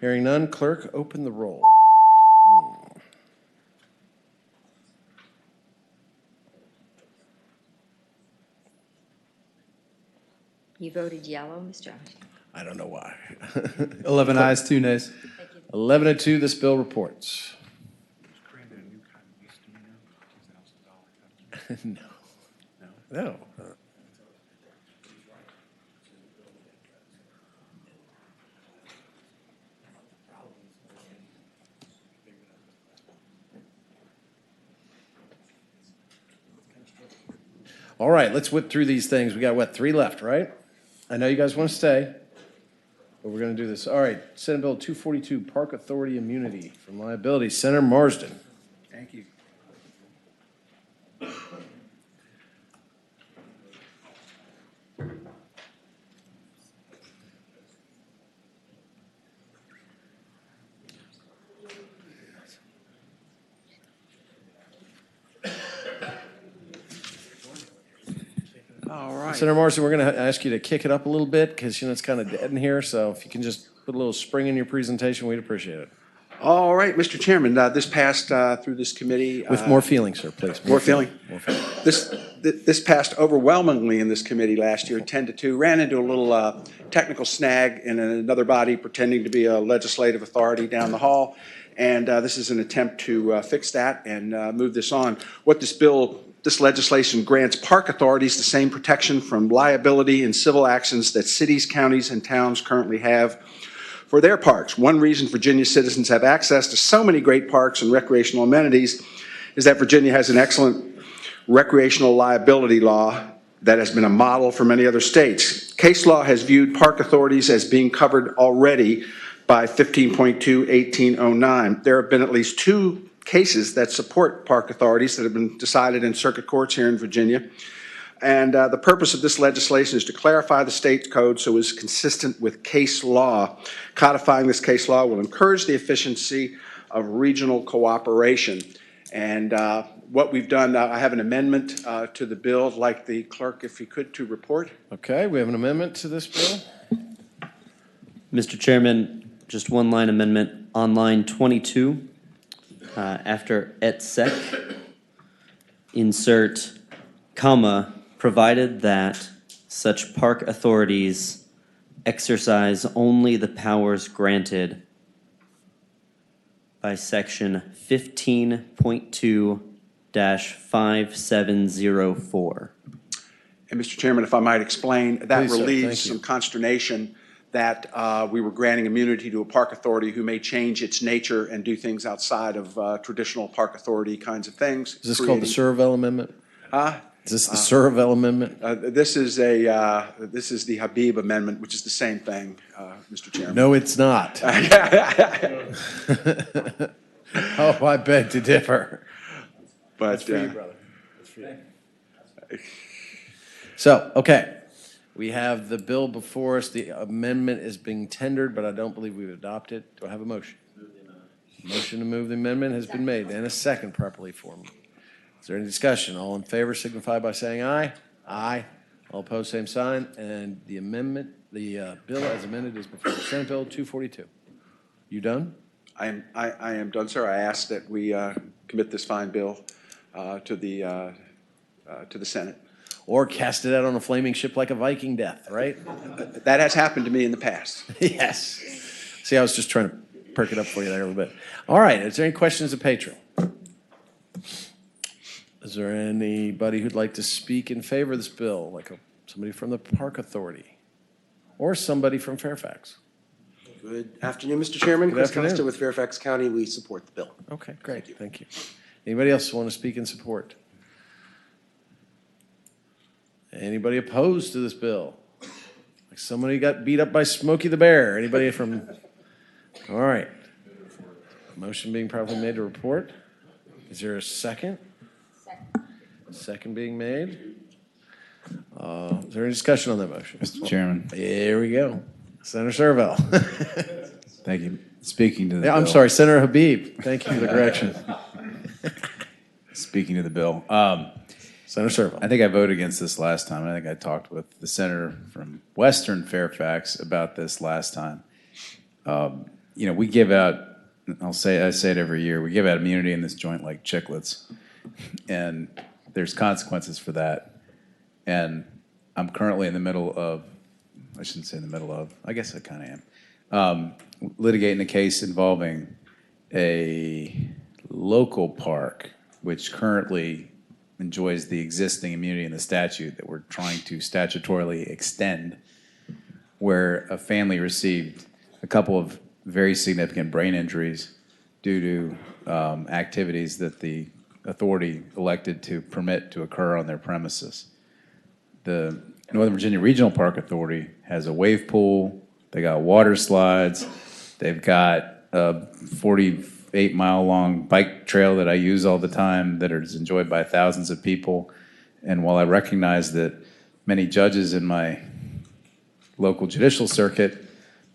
Hearing none, clerk, open the roll. You voted yellow, Ms. Jones. I don't know why. 11 ayes, 2 nays. 11-2, this bill reports. No. No. All right, let's whip through these things. We got, what, 3 left, right? I know you guys want to stay, but we're going to do this. All right, Senate Bill 242, Park Authority Immunity from Liability. Senator Marsden. Thank you. All right. Senator Marsden, we're going to ask you to kick it up a little bit because, it's kind of dead in here. So if you can just put a little spring in your presentation, we'd appreciate it. All right, Mr. Chairman, this passed through this committee. With more feeling, sir, please. More feeling? More feeling. This passed overwhelmingly in this committee last year, 10-2. Ran into a little technical snag in another body pretending to be a legislative authority down the hall. And this is an attempt to fix that and move this on. What this legislation grants park authorities the same protection from liability in civil actions that cities, counties, and towns currently have for their parks. One reason Virginia citizens have access to so many great parks and recreational amenities is that Virginia has an excellent recreational liability law that has been a model for many other states. Case law has viewed park authorities as being covered already by 15.2/1809. There have been at least 2 cases that support park authorities that have been decided in circuit courts here in Virginia. And the purpose of this legislation is to clarify the state code so it's consistent with case law. Codifying this case law will encourage the efficiency of regional cooperation. And what we've done, I have an amendment to the bill. I'd like the clerk, if he could, to report. Okay, we have an amendment to this bill. Mr. Chairman, just one line amendment on line 22. After et sec, insert comma, provided that such park authorities exercise only the powers granted by section 15.2-5704. And Mr. Chairman, if I might explain, that Please, sir. relieves Thank you. some consternation that we were granting immunity to a park authority who may change its nature and do things outside of traditional park authority kinds of things. Is this called the Survell Amendment? Is this the Survell Amendment? This is the Habib Amendment, which is the same thing, Mr. Chairman. No, it's not. Oh, I beg to differ. But, brother. That's for you. So, okay, we have the bill before us. The amendment is being tendered, but I don't believe we've adopted. Do I have a motion? Motion to move the amendment has been made and a second properly formed. Is there any discussion? All in favor signify by saying aye. Aye. All opposed, same sign. And the amendment, the bill as amended is before the Senate Bill 242. You done? I am done, sir. I ask that we commit this fine bill to the Senate. Or cast it out on a flaming ship like a Viking death, right? That has happened to me in the past. Yes. See, I was just trying to perk it up for you there a little bit. All right, is there any questions of Patron? Is there anybody who'd like to speak in favor of this bill, like somebody from the Park Authority or somebody from Fairfax? Good afternoon, Mr. Chairman. Good Chris afternoon. Costa with Fairfax County. We support the bill. Okay, great. Thank you. Anybody else want to speak in support? Anybody opposed to this bill? Like somebody got beat up by Smokey the Bear? Anybody from? All right. Motion being properly made to report. Is there a second? Second being made. Is there any discussion on that motion? Mr. Chairman. There we go. Senator Servell. Thank you. Speaking to the Yeah, I'm bill. sorry, Senator Habib. Thank you for the correction. Speaking to the bill. Senator Servell. I think I voted against this last time. I think I talked with the senator from Western Fairfax about this last time. We give out, I say it every year, we give out immunity in this joint like chiclets. And there's consequences for that. And I'm currently in the middle of, I shouldn't say in the middle of, I guess I kind of am, litigating a case involving a local park, which currently enjoys the existing immunity in the statute that we're trying to statutorily extend, where a family received a couple of very significant brain injuries due to activities that the authority elected to permit to occur on their premises. The Northern Virginia Regional Park Authority has a wave pool, they got water slides, they've got a 48-mile-long bike trail that I use all the time that is enjoyed by thousands of people. And while I recognize that many judges in my local judicial circuit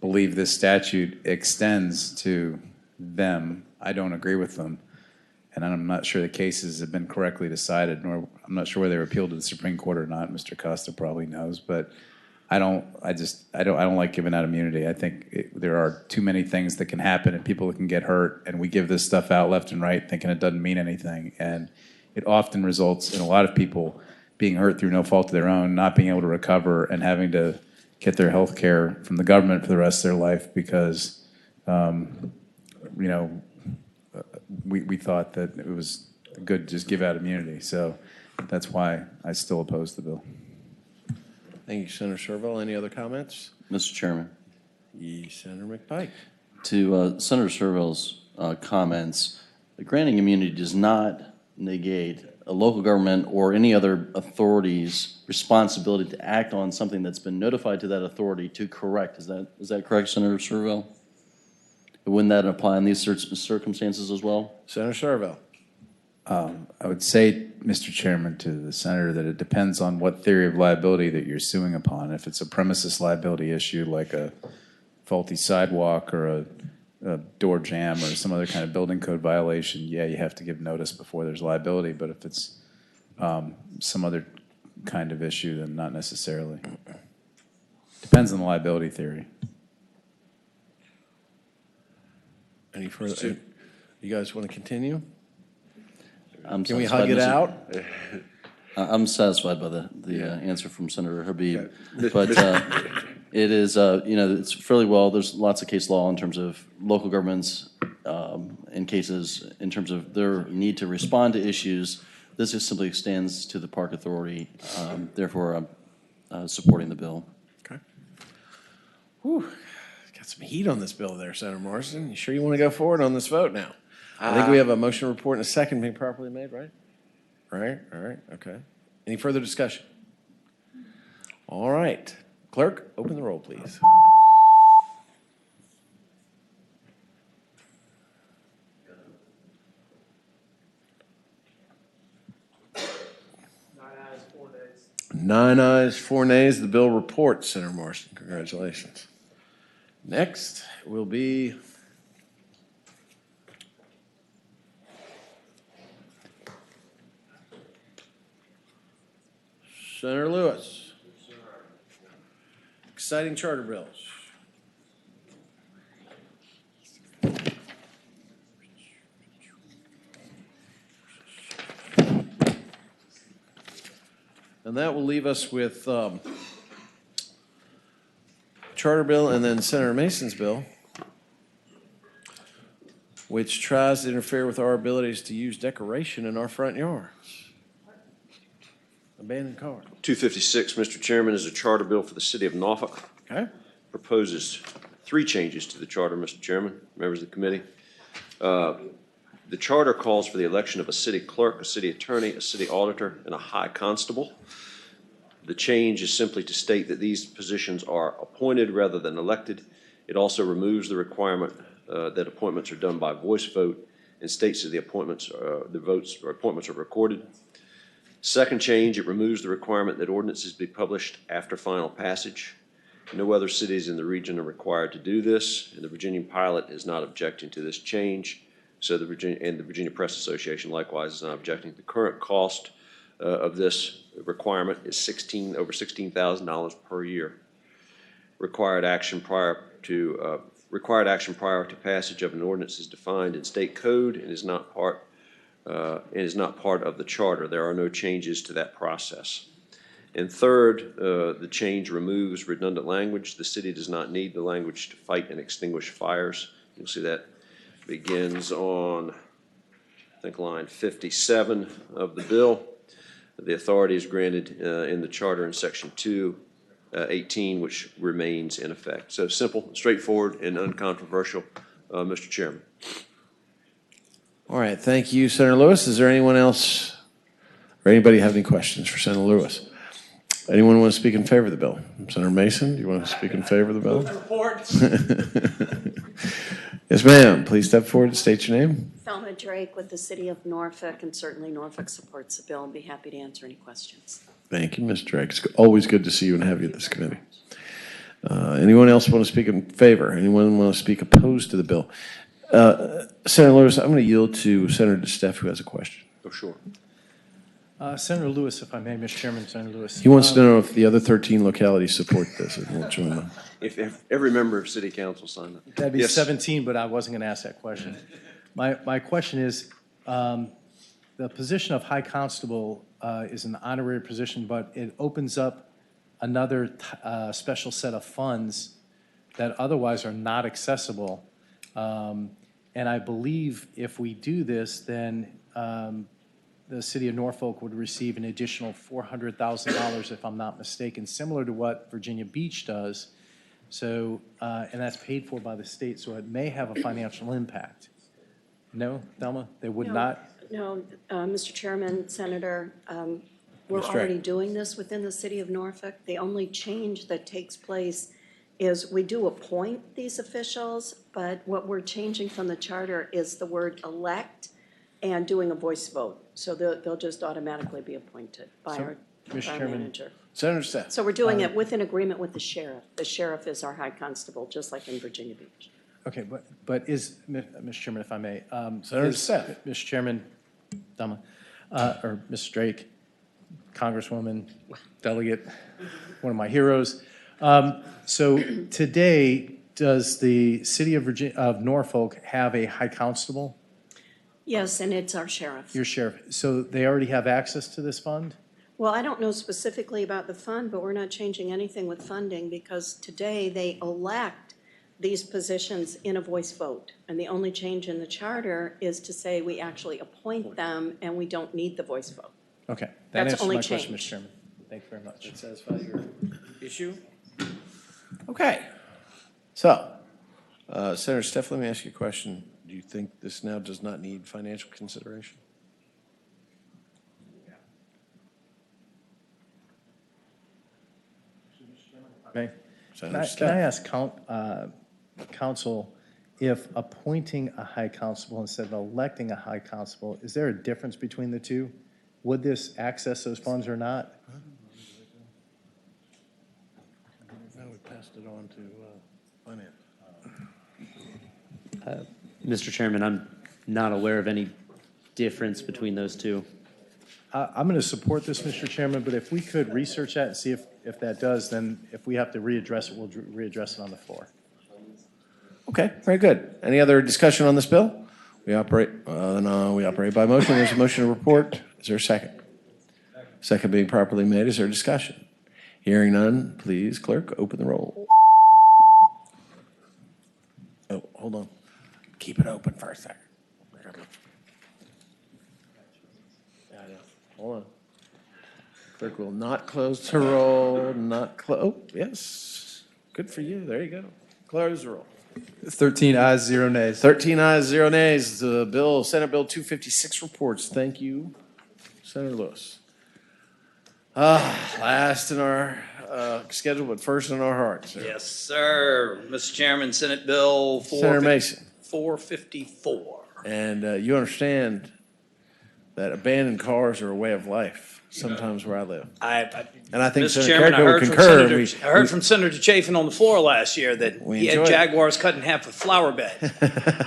believe this statute extends to them, I don't agree with them. And I'm not sure the cases have been correctly decided, nor I'm not sure whether they were appealed to the Supreme Court or not. Mr. Costa probably knows, but I don't like giving out immunity. I think there are too many things that can happen and people that can get hurt, and we give this stuff out left and right thinking it doesn't mean anything. And it often results in a lot of people being hurt through no fault of their own, not being able to recover, and having to get their health care from the government for the rest of their life because, we thought that it was good to just give out immunity. So that's why I still oppose the bill. Thank you, Senator Servell. Any other comments? Mr. Chairman. Senator McPike. To Senator Servell's comments, granting immunity does not negate a local government or any other authority's responsibility to act on something that's been notified to that authority to correct. Is that correct, Senator Servell? Wouldn't that apply in these circumstances as well? Senator Servell. I would say, Mr. Chairman, to the senator that it depends on what theory of liability that you're suing upon. If it's a premises liability issue like a faulty sidewalk or a door jam or some other kind of building code violation, yeah, you have to give notice before there's liability. But if it's some other kind of issue, then not necessarily. Depends on the liability theory. Any further? You guys want to continue? Can we hug it out? I'm satisfied by the answer from Senator Habib, but it is it's fairly well. There's lots of case law in terms of local governments in cases in terms of their need to respond to issues. This just simply extends to the park authority. Therefore, I'm supporting the bill. Okay. Whew. Got some heat on this bill there, Senator Morrison. You sure you want to go forward on this vote now? I think we have a motion report and a second being properly made, right? Right, all right, okay. Any further discussion? All right. Clerk, open the roll, please. 9 ayes, 4 nays. The bill reports. Senator Morrison, congratulations. Next will be Senator Lewis. Exciting charter bills. And that will leave us with charter bill and then Senator Mason's bill, which tries to interfere with our abilities to use decoration in our front yards. Abandoned car. 256, Mr. Chairman, is a charter bill for the city of Norfolk. Okay. Proposes 3 changes to the charter, Mr. Chairman, members of the committee. The charter calls for the election of a city clerk, a city attorney, a city auditor, and a high constable. The change is simply to state that these positions are appointed rather than elected. It also removes the requirement that appointments are done by voice vote and states that the appointments are recorded. Second change, it removes the requirement that ordinances be published after final passage. No other cities in the region are required to do this, and the Virginia pilot is not objecting to this change. So the Virginia Press Association likewise is not objecting. The current cost of this requirement is over $16,000 per year. Required action prior to passage of an ordinance is defined in state code and is not part of the charter. There are no changes to that process. And third, the change removes redundant language. The city does not need the language to fight and extinguish fires. You'll see that begins on, I think, line 57 of the bill. The authority is granted in the charter in section 218, which remains in effect. So simple, straightforward, and uncontroversial, Mr. Chairman. All right, thank you, Senator Lewis. Is there anyone else, or anybody have any questions for Senator Lewis? Anyone want to speak in favor of the bill? Senator Mason, do you want to speak in favor of the bill? Yes, ma'am. Please step forward and state your name. Thelma Drake with the City of Norfolk, and certainly Norfolk supports the bill and be happy to answer any questions. Thank you, Ms. Drake. It's always good to see you and have you at this committee. Anyone else want to speak in favor? Anyone want to speak opposed to the bill? Senator Lewis, I'm going to yield to Senator DeSteff, who has a question. Oh, sure. Senator Lewis, if I may, Mr. Chairman, Senator Lewis. He wants to know if the other 13 localities support this. If every member of City Council signed up. That'd be Yes. 17, but I wasn't going to ask that question. My question is, the position of High Constable is an honorary position, but it opens up another special set of funds that otherwise are not accessible. And I believe if we do this, then the city of Norfolk would receive an additional $400,000, if I'm not mistaken, similar to what Virginia Beach does. So, and that's paid for by the state, so it may have a financial impact. No, Thelma, they would not? No, Mr. Chairman, Senator, we're already doing this within the City of Norfolk. The only change that takes place is we do appoint these officials, but what we're changing from the charter is the word elect and doing a voice vote. So they'll just automatically be appointed by our manager. Senator Seth. So we're doing it with an agreement with the sheriff. The sheriff is our high constable, just like in Virginia Beach. Okay, but is, Mr. Chairman, if I may. Senator Seth. Mr. Chairman, Thelma, or Ms. Drake, Congresswoman, delegate, one of my heroes. So today, does the city of Norfolk have a high constable? Yes, and it's our sheriff. Your sheriff. So they already have access to this fund? Well, I don't know specifically about the fund, but we're not changing anything with funding because today they elect these positions in a voice vote. And the only change in the charter is to say we actually appoint them and we don't need the voice vote. Okay. That's answers only my question, change. Mr. Chairman. Thank you very much. That satisfies your issue? Okay. So, Senator Steff, let me ask you a question. Do you think this now does not need financial consideration? Okay. Senator Steff. Can I ask council if appointing a high constable instead of electing a high constable, is there a difference between the two? Would this access those funds or not? passed it on to finance. Mr. Chairman, I'm not aware of any difference between those two. I'm going to support this, Mr. Chairman, but if we could research that and see if that does, then if we have to readdress it, we'll readdress it on the floor. Okay, very good. Any other discussion on this bill? We operate by motion. There's a motion to report. Is there a second? Second being properly made. Is there discussion? Hearing none, please, clerk, open the roll. Oh, hold on. Keep it open for a second. Yeah, I know. Hold on. Clerk will not close the roll, oh, yes. Good for you. There you go. Close the roll. 13 ayes, 0 nays. 13 ayes, 0 nays. The bill, Senate Bill 256 reports. Thank you, Senator Lewis. Last in our schedule, but first in our hearts. Sir. Yes, sir. Mr. Chairman, Senate Bill Senator Mason. 454. And you understand that abandoned cars are a way of life sometimes where I live. And I think Mr. Senator Chairman, Carrico would concur. I heard from Senator Chafin on the floor last year that he had Jaguars cut in half with flower bed.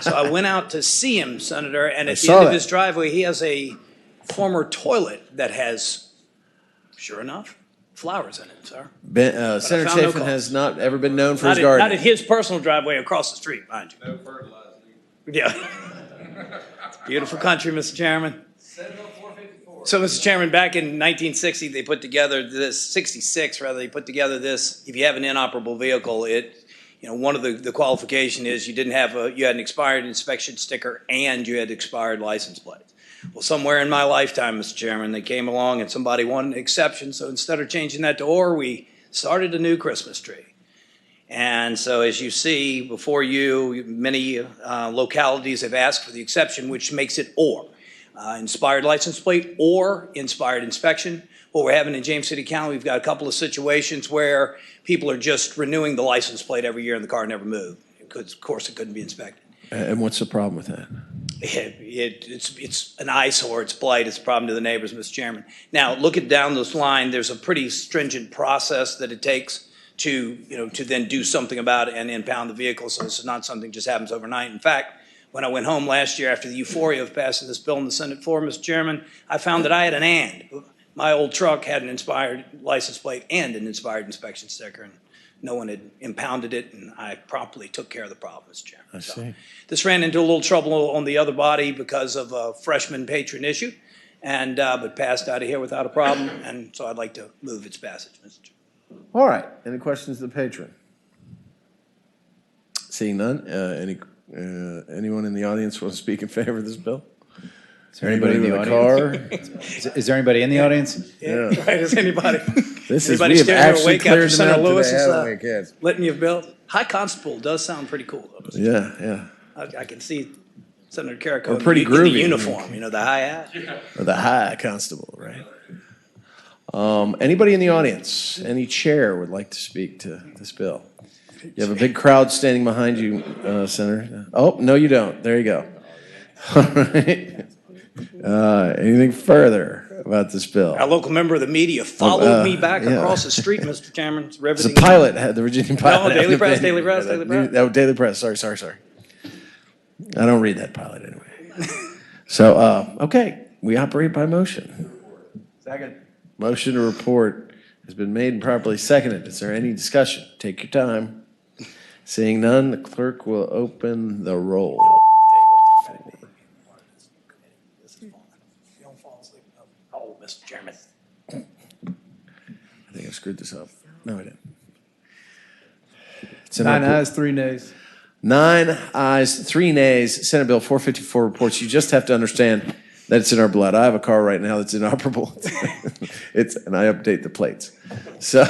So I went out to see him, Senator, and at the end of his driveway, he has a former toilet that has, sure enough, flowers in it, sir. Senator Chafin has not ever been known for his garden. Not at his personal driveway across the street, mind you. No fertilizer. Yeah. It's a beautiful country, Mr. Chairman. So, Mr. Chairman, back in 1960, they put together this, 66 rather, they put together this, if you have an inoperable vehicle, one of the qualification is you had an expired inspection sticker and you had expired license plates. Well, somewhere in my lifetime, Mr. Chairman, they came along and somebody wanted an exception, so instead of changing that to or, we started a new Christmas tree. And so as you see before you, many localities have asked for the exception, which makes it or. Inspired license plate or inspired inspection. What we're having in James City County, we've got a couple of situations where people are just renewing the license plate every year and the car never moved. Because, of course, it couldn't be inspected. And what's the problem with that? It's an eyesore, it's blight, it's a problem to the neighbors, Mr. Chairman. Now, looking down this line, there's a pretty stringent process that it takes to then do something about it and impound the vehicle, so this is not something that just happens overnight. In fact, when I went home last year after the euphoria of passing this bill in the Senate floor, Mr. Chairman, I found that I had an and. My old truck had an inspired license plate and an inspired inspection sticker, and no one had impounded it, and I promptly took care of the problem, Mr. Chairman. I see. This ran into a little trouble on the other body because of a freshman patron issue, but passed out of here without a problem, and so I'd like to move its passage, Mr. Chairman. All right. Any questions of the patron? Seeing none, anyone in the audience want to speak in favor of this bill? Is there anybody in the audience? Is there anybody in the audience? Yeah. Right, is anybody? We have actually cleared them out Lewis today, is litany of bills. High Constable does sound pretty cool, though. Yeah. I can see Senator Carrico Or pretty in groovy. the uniform, the high hat. Or the high constable, right? Anybody in the audience, any chair would like to speak to this bill? You have a big crowd standing behind you, Senator. Oh, no, you don't. There you go. All right. Anything further about this bill? Our local member of the media followed me back across the street, Mr. Chairman. It's riveting. The pilot had the Virginia Pilot. No, Daily Press. Daily Press. Sorry. I don't read that pilot anyway. So, okay, we operate by motion. Second. Motion to report has been made and properly seconded. Is there any discussion? Take your time. Seeing none, the clerk will open the roll. Oh, Mr. Chairman. I think I screwed this up. No, I didn't. 9 ayes, 3 nays. 9 ayes, 3 nays. Senate Bill 454 reports. You just have to understand that it's in our blood. I have a car right now that's inoperable. And I update the plates. So,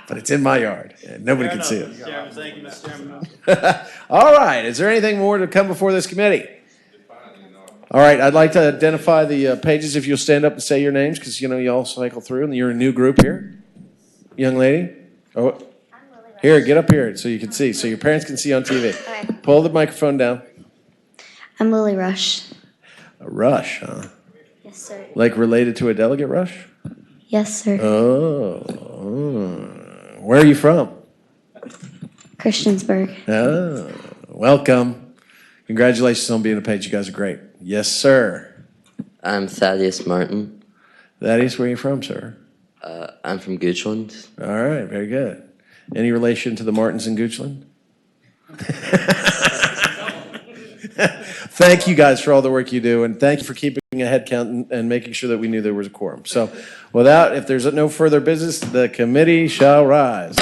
but it's in my yard. And nobody can see it. Mr. Chairman, thank you, Mr. Chairman. All right. Is there anything more to come before this committee? All right. I'd like to identify the pages if you'll stand up and say your names because, you all cycle through and you're a new group here. Young lady. Oh, here, get up here so you can see, so your parents can see on TV. Okay. Pull the microphone down. I'm Lily Rush. A rush, huh? Yes, sir. Like related to a delegate rush? Yes, sir. Oh. Where are you from? Christiansburg. Oh, welcome. Congratulations on being a page. You guys are great. Yes, sir. I'm Thaddeus Martin. Thaddeus, where are you from, sir? I'm from Goochland. All right, very good. Any relation to the Martins in Goochland? Thank you guys for all the work you do, and thank you for keeping a head count and making sure that we knew there was a quorum. So if there's no further business, the committee shall rise.